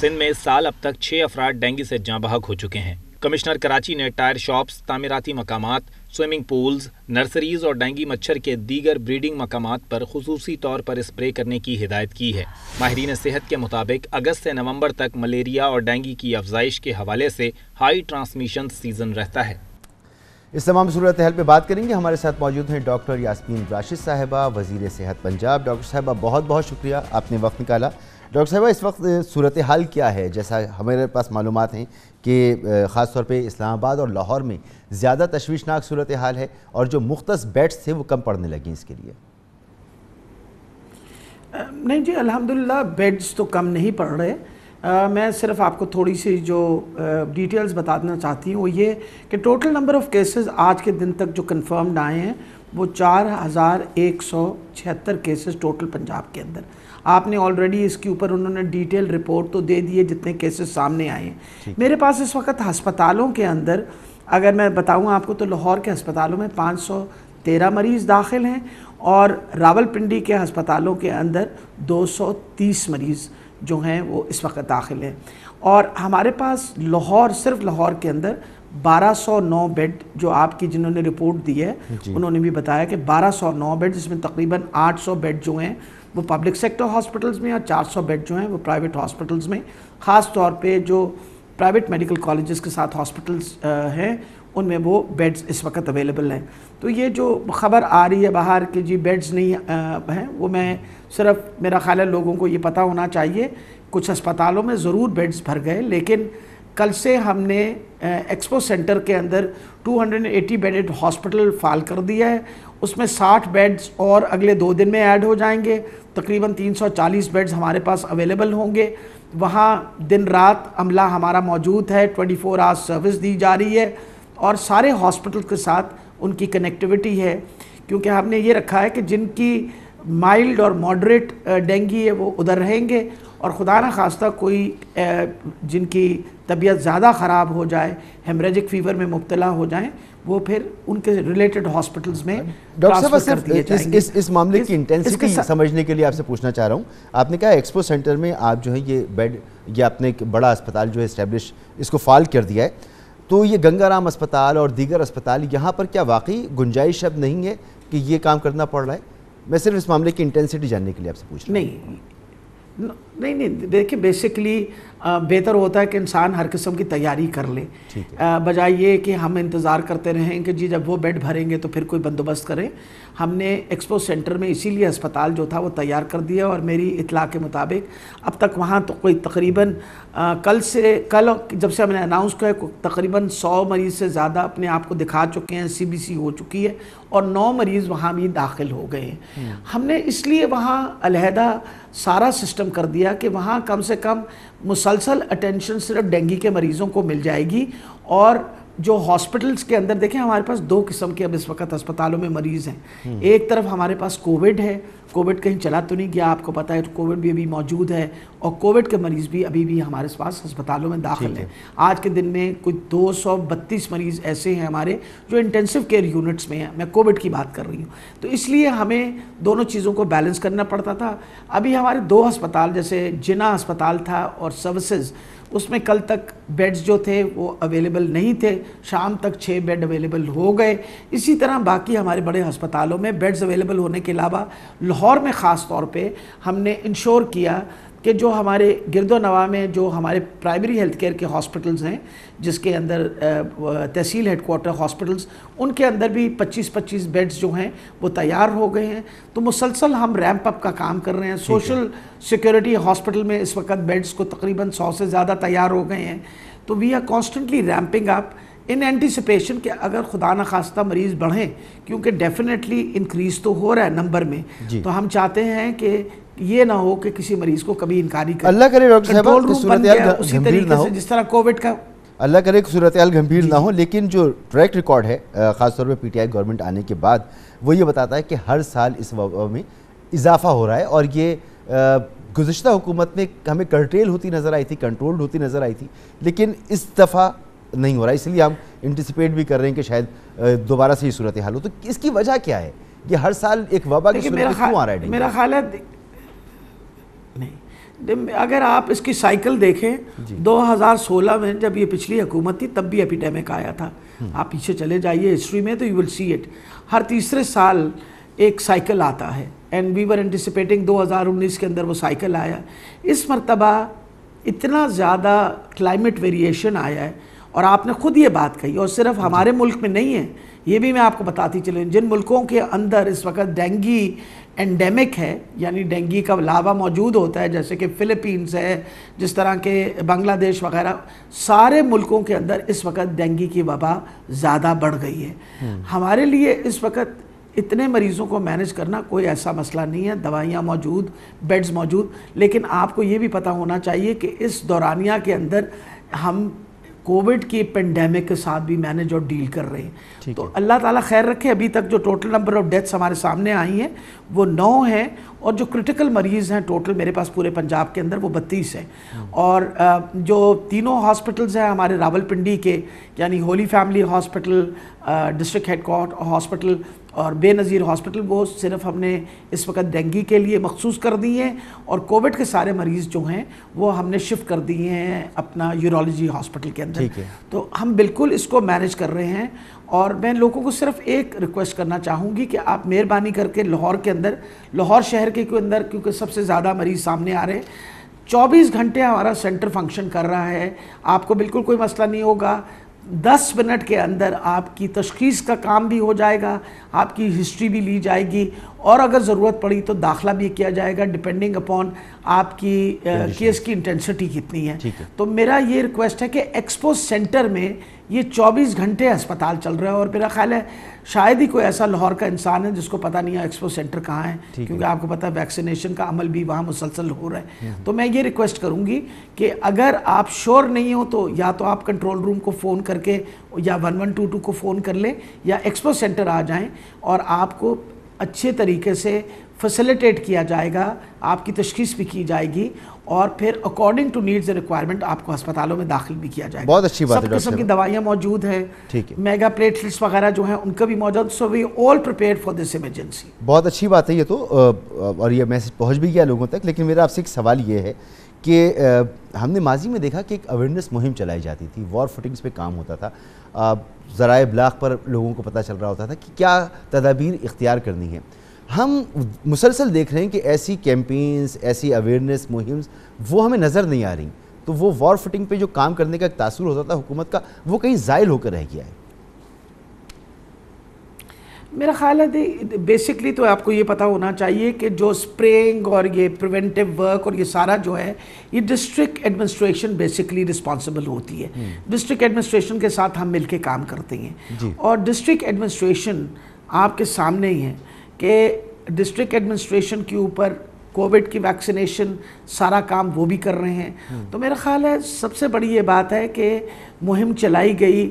سندھ میں اس سال اب تک 6 افراد ڈینگی سے جاں بحق ہو چکے ہیں. کمشنر کراچی نے ٹائر شاپس, تعمیراتی مقامات, سوئمنگ پولز, نرسریز اور ڈینگی مچھر کے دیگر بریڈنگ مقامات پر خصوصی طور پر اسپرے کرنے کی ہدایت کی ہے. ماہرین صحت کے مطابق اگست سے نومبر تک ملیریا اور ڈینگی کی افزائش کے حوالے سے ہائی ٹرانسمیشن سیزن رہتا ہے. اس تمام صورتحال پہ بات کریں گے. ہمارے ساتھ موجود ہیں ڈاکٹر یاسمین راشد صاحبہ, وزیر صحت پنجاب. ڈاکٹر صاحبہ بہت بہت شکریہ, آپ نے وقت نکالا. ڈاکٹر صاحبہ اس وقت صورتحال کیا ہے؟ جیسا ہمارے پاس معلومات ہیں کہ خاص طور پہ اسلام آباد اور لاہور میں زیادہ تشویشناک صورتحال ہے اور جو مختص بیڈز تھے وہ کم پڑنے لگیں اس کے لیے. نہیں جی الحمدللہ بیڈز تو کم نہیں پڑ رہے. میں صرف آپ کو تھوڑی سی جو ڈیٹیلز بتانا چاہتی ہوں وہ یہ کہ ٹوٹل نمبر آف کیسز آج کے دن تک جو کنفرمڈ آئے ہیں وہ 4176 کیسز ٹوٹل پنجاب کے اندر. آپ نے آلریڈی اس کے اوپر انہوں نے ڈیٹیل رپورٹ تو دے دیے جتنے کیسز سامنے آئے ہیں. میرے پاس اس وقت ہسپتالوں کے اندر اگر میں بتاؤں آپ کو تو لاہور کے ہسپتالوں میں 513 مریض داخل ہیں اور راولپنڈی کے ہسپتالوں کے اندر 230 مریض جو ہیں وہ اس وقت داخل ہیں. اور ہمارے پاس لاہور صرف لاہور کے اندر 1209 بیڈ جو آپ کی جنہوں نے رپورٹ دی ہے انہوں نے بھی بتایا کہ 1209 بیڈ جس میں تقریباً 800 بیڈ جو ہیں وہ پبلک سیکٹر ہاسپٹلز میں اور 400 بیڈ جو ہیں وہ پرائیویٹ ہاسپٹلز میں. خاص طور پہ جو پرائیویٹ میڈیکل کالجز کے ساتھ ہاسپٹلز ہیں ان میں وہ بیڈز اس وقت اویلیبل ہیں. تو یہ جو خبر آ رہی ہے باہر کہ جی بیڈز نہیں ہیں وہ میں صرف میرا خیال ہے لوگوں کو یہ پتہ ہونا چاہیے کچھ ہسپتالوں میں ضرور بیڈز بھر گئے لیکن کل سے ہم نے ایکسپو سینٹر کے اندر 280 بیڈڈ ہاسپٹل فعال کر دیا ہے. اس میں 60 بیڈز اور اگلے 2 دن میں ایڈ ہو جائیں گے. تقریباً 340 بیڈز ہمارے پاس اویلیبل ہوں گے. وہاں دن رات عملہ ہمارا موجود ہے, 24 آورس سروس دی جا رہی ہے اور سارے ہاسپٹل کے ساتھ ان کی کنیکٹیوٹی ہے کیونکہ ہم نے یہ رکھا ہے کہ جن کی مائلڈ اور ماڈریٹ ڈینگی ہے وہ ادھر رہیں گے اور خدا نہ خواستہ کوئی جن کی طبیعت زیادہ خراب ہو جائے ہیمریجک فیور میں مبتلا ہو جائیں وہ پھر ان کے ریلیٹڈ ہاسپٹلز میں ٹرانسفر کر دیے جائیں گے. اس معاملے کی انٹینسٹی سمجھنے کے لیے آپ سے پوچھنا چاہ رہا ہوں. آپ نے کہا ایکسپو سینٹر میں آپ جو ہے یہ بیڈ یا اپنے بڑا اسپتال جو ہے اسٹیبلش اس کو فعال کر دیا ہے تو یہ گنگا رام اسپتال اور دیگر اسپتال یہاں پر کیا واقعی گنجائش اب نہیں ہے کہ یہ کام کرنا پڑ رہا ہے؟ میں صرف اس معاملے کی انٹینسٹی جاننے کے لیے آپ سے پوچھ رہا ہوں. نہیں دیکھیں بیسکلی بہتر ہوتا ہے کہ انسان ہر قسم کی تیاری کر لے بجائے یہ کہ ہم انتظار کرتے رہیں کہ جی جب وہ بیڈ بھریں گے تو پھر کوئی بندوبست کریں. ہم نے ایکسپو سینٹر میں اسی لیے اسپتال جو تھا وہ تیار کر دیا اور میری اطلاع کے مطابق اب تک وہاں تو کوئی تقریباً کل جب سے ہم نے اناؤنس کیا تقریباً 100 مریض سے زیادہ اپنے آپ کو دکھا چکے ہیں, CBC ہو چکی ہے اور 9 مریض وہاں بھی داخل ہو گئے ہیں. ہم نے اس لیے وہاں علیحدہ سارا سسٹم کر دیا کہ وہاں کم سے کم مسلسل اٹینشن صرف ڈینگی کے مریضوں کو مل جائے گی. اور جو ہاسپٹلز کے اندر دیکھیں ہمارے پاس 2 قسم کے اب اس وقت ہسپتالوں میں مریض ہیں. ایک طرف ہمارے پاس کووڈ ہے, کووڈ کہیں چلا تو نہیں گیا, آپ کو پتہ ہے کووڈ بھی ابھی موجود ہے اور کووڈ کے مریض بھی ابھی بھی ہمارے پاس ہسپتالوں میں داخل ہیں. آج کے دن میں کچھ 232 مریض ایسے ہیں ہمارے جو انٹینسو کیئر یونٹس میں ہیں. میں کووڈ کی بات کر رہی ہوں. تو اس لیے ہمیں دونوں چیزوں کو بیلنس کرنا پڑتا تھا. ابھی ہمارے 2 ہسپتال جیسے جنا ہسپتال تھا اور سروسز اس میں کل تک بیڈز جو تھے وہ اویلیبل نہیں تھے, شام تک 6 بیڈ اویلیبل ہو گئے. اسی طرح باقی ہمارے بڑے ہسپتالوں میں بیڈز اویلیبل ہونے کے علاوہ لاہور میں خاص طور پہ ہم نے انشور کیا کہ جو ہمارے گرد و نواح میں جو ہمارے پرائمری ہیلتھ کیئر کے ہاسپٹلز ہیں جس کے اندر تحصیل ہیڈ کوارٹر ہاسپٹلز ان کے اندر بھی 25 بیڈز جو ہیں وہ تیار ہو گئے ہیں. تو مسلسل ہم ریمپ اپ کا کام کر رہے ہیں. سوشل سیکورٹی ہاسپٹل میں اس وقت بیڈز کو تقریباً 100 سے زیادہ تیار ہو گئے ہیں. تو we are constantly ramping up in anticipation کہ اگر خدا نہ خواستہ مریض بڑھیں کیونکہ ڈیفینیٹلی انکریز تو ہو رہا ہے نمبر میں, تو ہم چاہتے ہیں کہ یہ نہ ہو کہ کسی مریض کو کبھی انکاری کریں. اللہ کرے ڈاکٹر صاحب صورتحال اسی طریقے سے جس طرح کووڈ کا اللہ کرے کہ صورتحال گھمبیر نہ ہو, لیکن جو ٹریک ریکارڈ ہے خاص طور پہ PTI گورنمنٹ آنے کے بعد وہ یہ بتاتا ہے کہ ہر سال اس وبا میں اضافہ ہو رہا ہے اور یہ گزشتہ حکومت میں ہمیں کرٹیل ہوتی نظر آئی تھی, کنٹرولڈ ہوتی نظر آئی تھی, لیکن اس دفعہ نہیں ہو رہا. اس لیے ہم انٹیسپیٹ بھی کر رہے ہیں کہ شاید دوبارہ سے یہ صورتحال ہو. تو اس کی وجہ کیا ہے؟ یہ ہر سال ایک وبا کی صورت کیوں آ رہا ہے؟ میرا خیال ہے نہیں, اگر آپ اس کی سائیکل دیکھیں 2016 میں جب یہ پچھلی حکومت تھی تب بھی ایپیڈیمک آیا تھا. آپ پیچھے چلے جائیے ہسٹری میں تو یو ول سی اٹ. ہر تیسرے سال ایک سائیکل آتا ہے اینڈ وی ور اینٹیسپیٹنگ 2019 کے اندر وہ سائیکل آیا. اس مرتبہ اتنا زیادہ کلائمیٹ ویریشن آیا ہے اور آپ نے خود یہ بات کہی، اور صرف ہمارے ملک میں نہیں ہے، یہ بھی میں آپ کو بتاتی چلوں، جن ملکوں کے اندر اس وقت ڈینگی اینڈیمک ہے، یعنی ڈینگی کا لاوا موجود ہوتا ہے، جیسے کہ فلپینز ہے، جس طرح کے بنگلہ دیش وغیرہ، سارے ملکوں کے اندر اس وقت ڈینگی کی وبا زیادہ بڑھ گئی ہے۔ ہمارے لیے اس وقت اتنے مریضوں کو مینج کرنا کوئی ایسا مسئلہ نہیں ہے، دوائیاں موجود، بیڈز موجود، لیکن آپ کو یہ بھی پتہ ہونا چاہیے کہ اس دورانیہ کے اندر ہم کووڈ کی پینڈیمک کے ساتھ بھی مینج اور ڈیل کر رہے ہیں۔ تو اللہ تعالیٰ خیر رکھے، ابھی تک جو ٹوٹل نمبر آف ڈیتھس ہمارے سامنے آئی ہیں وہ 9 ہیں، اور جو کرٹیکل مریض ہیں ٹوٹل میرے پاس پورے پنجاب کے اندر وہ 32 ہیں، اور جو تینوں ہاسپٹلز ہیں ہمارے راول پنڈی کے، یعنی holy family hospital, district headquarter hospital اور بے نظیر ہاسپٹل، وہ صرف ہم نے اس وقت ڈینگی کے لیے مخصوص کر دی ہیں، اور کووڈ کے سارے مریض جو ہیں وہ ہم نے شفٹ کر دیے ہیں اپنا یورولوجی ہاسپٹل کے اندر۔ تو ہم بالکل اس کو مینج کر رہے ہیں، اور میں لوگوں کو صرف ایک ریکویسٹ کرنا چاہوں گی کہ آپ مہربانی کر کے لاہور کے اندر، لاہور شہر کے اندر کیونکہ سب سے زیادہ مریض سامنے آ رہے ہیں، 24 گھنٹے ہمارا سینٹر فنکشن کر رہا ہے، آپ کو بالکل کوئی مسئلہ نہیں ہوگا، 10 منٹ کے اندر آپ کی تشخیص کا کام بھی ہو جائے گا، آپ کی ہسٹری بھی لی جائے گی، اور اگر ضرورت پڑی تو داخلہ بھی کیا جائے گا ڈیپینڈنگ اپون آپ کی کیس کی انٹینسٹی کتنی ہے۔ تو میرا یہ ریکویسٹ ہے کہ ایکسپو سینٹر میں یہ 24 گھنٹے ہسپتال چل رہا ہے، اور میرا خیال ہے شاید ہی کوئی ایسا لاہور کا انسان ہے جس کو پتہ نہیں ہے ایکسپو سینٹر کہاں ہے، کیونکہ آپ کو پتہ ہے ویکسینیشن کا عمل بھی وہاں مسلسل ہو رہا ہے۔ تو میں یہ ریکویسٹ کروں گی کہ اگر آپ شور نہیں ہو تو یا تو آپ کنٹرول روم کو فون کر کے یا 1122 کو فون کر لیں، یا ایکسپو سینٹر آ جائیں، اور آپ کو اچھے طریقے سے فیسیلیٹیٹ کیا جائے گا، آپ کی تشخیص بھی کی جائے گی، اور پھر according to needs and requirement آپ کو ہسپتالوں میں داخل بھی کیا جائے گا۔ بہت اچھی بات ہے، سب قسم کی دوائیاں موجود ہیں، میگا پلیٹلیٹس وغیرہ جو ہیں ان کا بھی موجود، سو وی آل پریپیئرڈ فار دس ایمرجنسی۔ بہت اچھی بات ہے یہ تو، اور یہ میسج پہنچ بھی گیا لوگوں تک، لیکن میرا آپ سے ایک سوال یہ ہے کہ ہم نے ماضی میں دیکھا کہ ایک اویئرنیس مہم چلائی جاتی تھی، وار فوٹنگز پہ کام ہوتا تھا، ذرائع ابلاغ پر لوگوں کو پتہ چل رہا ہوتا تھا کہ کیا تدابیر اختیار کرنی ہے۔ ہم مسلسل دیکھ رہے ہیں کہ ایسی کیمپینز، ایسی اویئرنیس مہمز وہ ہمیں نظر نہیں آ رہی، تو وہ وار فوٹنگ پہ جو کام کرنے کا ایک تاثر ہوتا تھا حکومت کا، وہ کہیں زائل ہو کر رہ گیا ہے۔ میرا خیال ہے بیسکلی تو آپ کو یہ پتہ ہونا چاہیے کہ جو اسپرینگ اور یہ پریونٹیو ورک اور یہ سارا جو ہے یہ ڈسٹرکٹ ایڈمنسٹریشن بیسکلی رسپانسبل ہوتی ہے، ڈسٹرکٹ ایڈمنسٹریشن کے ساتھ ہم مل کے کام کرتے ہیں، اور ڈسٹرکٹ ایڈمنسٹریشن آپ کے سامنے ہی ہے کہ ڈسٹرکٹ ایڈمنسٹریشن کے اوپر کووڈ کی ویکسینیشن سارا کام وہ بھی کر رہے ہیں۔ تو میرا خیال ہے سب سے بڑی یہ بات ہے کہ مہم چلائی گئی،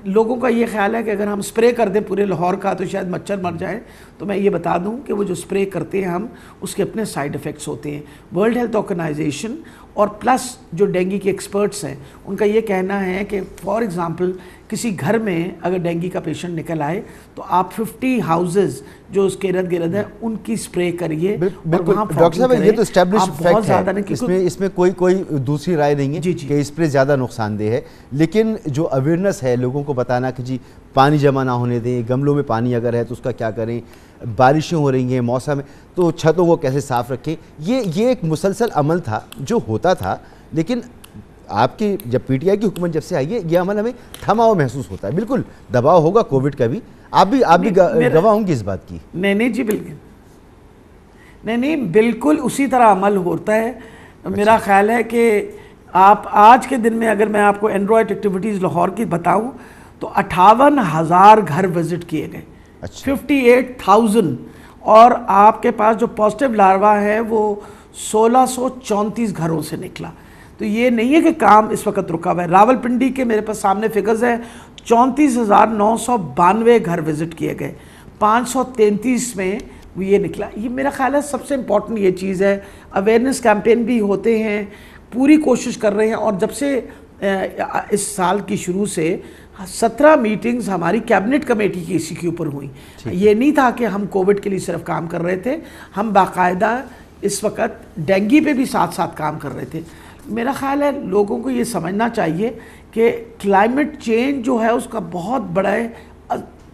لوگوں کا یہ خیال ہے کہ اگر ہم سپرے کر دیں پورے لاہور کا تو شاید مچھر مر جائے، تو میں یہ بتا دوں کہ وہ جو سپرے کرتے ہیں ہم، اس کے اپنے سائیڈ ایفیکٹس ہوتے ہیں۔ ورلڈ ہیلتھ آرگنائزیشن اور پلس جو ڈینگی کے ایکسپرٹس ہیں ان کا یہ کہنا ہے کہ فار ایگزامپل کسی گھر میں اگر ڈینگی کا پیشنٹ نکل آئے تو آپ 50 ہاؤزز جو اس کے ارد گرد ہیں ان کی سپرے کریے۔ ڈاکٹر صاحب یہ تو اسٹیبلشڈ فیکٹ ہے، اس میں کوئی دوسری رائے نہیں ہے کہ اسپرے زیادہ نقصان دہ ہے، لیکن جو اویئرنیس ہے لوگوں کو بتانا کہ جی پانی جمع نہ ہونے دیں، گملوں میں پانی اگر ہے تو اس کا کیا کریں، بارشیں ہو رہی ہیں موسم میں تو چھتوں کو کیسے صاف رکھیں، یہ ایک مسلسل عمل تھا جو ہوتا تھا، لیکن آپ کی جب پی ٹی آئی کی حکومت جب سے آئی ہے یہ عمل ہمیں تھما ہوا محسوس ہوتا ہے۔ بالکل دباؤ ہوگا کووڈ کا بھی، آپ بھی گواہ ہوں گی اس بات کی۔ نہیں جی بالکل نہیں بالکل اسی طرح عمل ہوتا ہے۔ میرا خیال ہے کہ آپ آج کے دن میں اگر میں آپ کو اینڈرائڈ ایکٹیویٹیز لاہور کی بتاؤں تو 58,000 گھر وزٹ کیے گئے، 58,000، اور آپ کے پاس جو پازیٹیو لاروا ہے وہ 1634 گھروں سے نکلا۔ تو یہ نہیں ہے کہ کام اس وقت رکا ہوا ہے۔ راول پنڈی کے میرے پاس سامنے فگرز ہے، 34,992 گھر وزٹ کیے گئے، 533 میں یہ نکلا۔ یہ میرا خیال ہے سب سے امپورٹنٹ یہ چیز ہے۔ اویئرنیس کیمپین بھی ہوتے ہیں، پوری کوشش کر رہے ہیں، اور جب سے اس سال کی شروع سے 17 میٹنگز ہماری کیبنٹ کمیٹی کی اسی کے اوپر ہوئیں۔ یہ نہیں تھا کہ ہم کووڈ کے لیے صرف کام کر رہے تھے، ہم باقاعدہ اس وقت ڈینگی پہ بھی ساتھ ساتھ کام کر رہے تھے۔ میرا خیال ہے لوگوں کو یہ سمجھنا چاہیے کہ کلائمیٹ چینج جو ہے اس کا بہت بڑے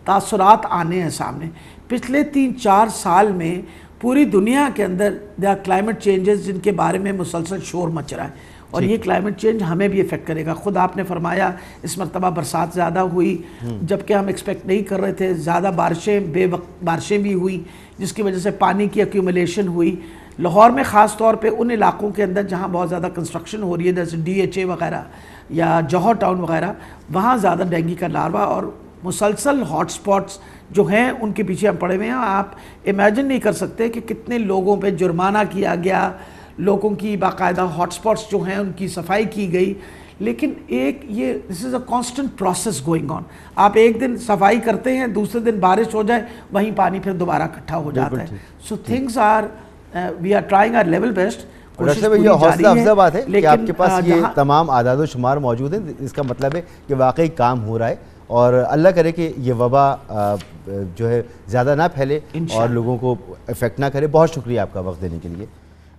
تاثرات آنے ہیں سامنے۔ پچھلے 3-4 سال میں پوری دنیا کے اندر کلائمیٹ چینجز جن کے بارے میں مسلسل شور مچ رہا ہے، اور یہ کلائمیٹ چینج ہمیں بھی افیکٹ کرے گا. خود آپ نے فرمایا اس مرتبہ برسات زیادہ ہوئی جبکہ ہم ایکسپیکٹ نہیں کر رہے تھے. زیادہ بارشیں بے وقت بارشیں بھی ہوئی جس کی وجہ سے پانی کی ایکیومولیشن ہوئی. لاہور میں خاص طور پہ ان علاقوں کے اندر جہاں بہت زیادہ کنسٹرکشن ہو رہی ہے جیسے DHA وغیرہ یا جوہر ٹاؤن وغیرہ, وہاں زیادہ ڈینگی کا لاروا اور مسلسل ہاٹ سپاٹس جو ہیں ان کے پیچھے ہم پڑے ہوئے ہیں. آپ امیجن نہیں کر سکتے کہ کتنے لوگوں پہ جرمانہ کیا گیا, لوگوں کی باقاعدہ ہاٹ سپاٹس جو ہیں ان کی صفائی کی گئی. لیکن ایک یہ this is a constant process going on. آپ ایک دن صفائی کرتے ہیں, دوسرے دن بارش ہو جائے, وہیں پانی پھر دوبارہ اکٹھا ہو جاتا ہے. So things are we are trying our level best. یہ حوصلہ افزا بات ہے کہ آپ کے پاس یہ تمام اعداد و شمار موجود ہیں. اس کا مطلب ہے کہ واقعی کام ہو رہا ہے اور اللہ کرے کہ یہ وبا جو ہے زیادہ نہ پھیلے اور لوگوں کو افیکٹ نہ کرے. بہت شکریہ آپ کا وقت دینے کے لیے.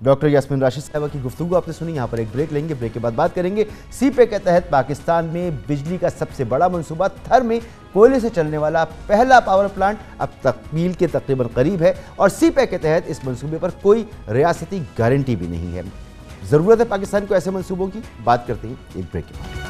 ڈاکٹر یاسمین راشد صاحبہ کی گفتگو آپ نے سنی. یہاں پر ایک بریک لیں گے, بریک کے بعد بات کریں گے سی پیک کے تحت پاکستان میں بجلی کا سب سے بڑا منصوبہ تھر میں کوئلے سے چلنے والا پہلا پاور پلانٹ اب تکمیل کے تقریباً قریب ہے اور سی پیک کے تحت اس منصوبے پر کوئی ریاستی گارنٹی بھی نہیں ہے. ضرورت ہے پاکستان کو ایسے منصوبوں کی. بات کرتے ہیں ایک بریک کے بعد.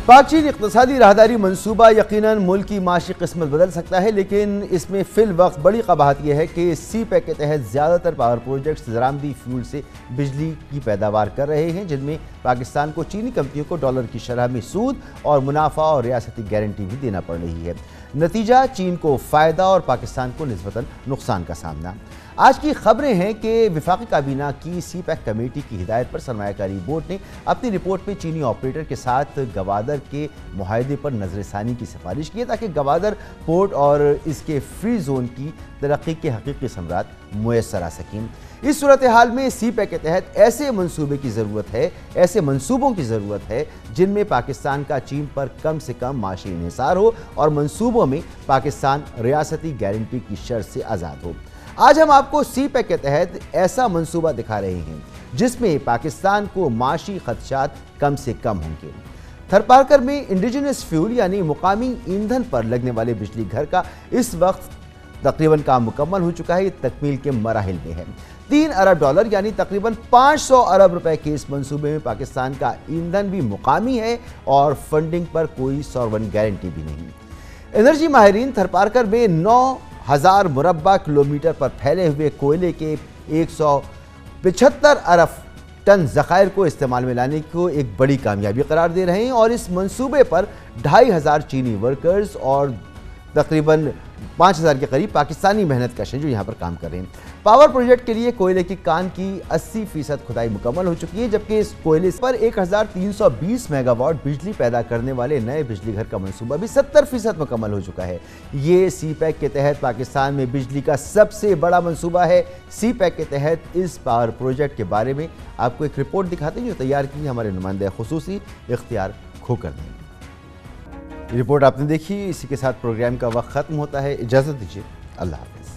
پاک چین اقتصادی راہداری منصوبہ یقیناً ملک کی معاشی قسمت بدل سکتا ہے, لیکن اس میں فی الوقت بڑی قباحت یہ ہے کہ سی پیک کے تحت زیادہ تر پاور پروجیکٹس درآمدی فیول سے بجلی کی پیداوار کر رہے ہیں, جن میں پاکستان کو چینی کمپنیوں کو ڈالر کی شرح میں سود اور منافع اور ریاستی گارنٹی بھی دینا پڑ رہی ہے. نتیجہ چین کو فائدہ اور پاکستان کو نسبتاً نقصان کا سامنا. آج کی خبریں ہیں کہ وفاقی کابینہ کی سی پیک کمیٹی کی ہدایت پر سرمایہ کاری بورڈ نے اپنی رپورٹ میں چینی آپریٹر کے ساتھ گوادر کے معاہدے پر نظر ثانی کی سفارش کی ہے تاکہ گوادر پورٹ اور اس کے فری زون کی ترقی کے حقیقی ثمرات میسر آ سکیں. اس صورتحال میں سی پیک کے تحت ایسے منصوبے کی ضرورت ہے, ایسے منصوبوں کی ضرورت ہے جن میں پاکستان کا چین پر کم سے کم معاشی انحصار ہو اور منصوبوں میں پاکستان ریاستی گارنٹی کی شرط سے آزاد ہو. آج ہم آپ کو سی پیک کے تحت ایسا منصوبہ دکھا رہے ہیں جس میں پاکستان کو معاشی خدشات کم سے کم ہوں گے. تھر پارکر میں انڈیجنس فیول یعنی مقامی ایندھن پر لگنے والے بجلی گھر کا اس وقت تقریباً کام مکمل ہو چکا ہے. یہ تکمیل کے مراحل میں ہے. $3 ارب یعنی تقریباً 500 ارب روپے کے اس منصوبے میں پاکستان کا ایندھن بھی مقامی ہے اور فنڈنگ پر کوئی سورون گارنٹی بھی نہیں. انرجی ماہرین تھر پارکر میں 9,000 مربع کلومیٹر پر پھیلے ہوئے کوئلے کے 175 ارب ٹن ذخائر کو استعمال میں لانے کو ایک بڑی کامیابی قرار دے رہے ہیں اور اس منصوبے پر 2,500 چینی ورکرز اور تقریباً 5,000 کے قریب پاکستانی محنت کش ہیں جو یہاں پر کام کر رہے ہیں. پاور پروجیکٹ کے لیے کوئلے کی کان کی 80% کھدائی مکمل ہو چکی ہے جبکہ اس کوئلے پر 1,320 میگا واٹ بجلی پیدا کرنے والے نئے بجلی گھر کا منصوبہ بھی 70% مکمل ہو چکا ہے. یہ سی پیک کے تحت پاکستان میں بجلی کا سب سے بڑا منصوبہ ہے. سی پیک کے تحت اس پاور پروجیکٹ کے بارے میں آپ کو ایک رپورٹ دکھاتے ہیں جو تیار کی ہمارے نمائندہ خصوصی اختیار کھوکر نے. یہ رپورٹ آپ نے دیکھی. اسی کے ساتھ پروگرام کا وقت ختم ہوتا ہے. اجازت دیجیے. اللہ حافظ.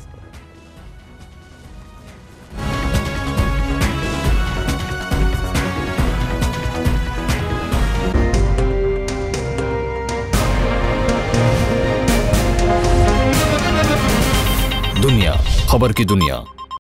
دنیا خبر کی دنیا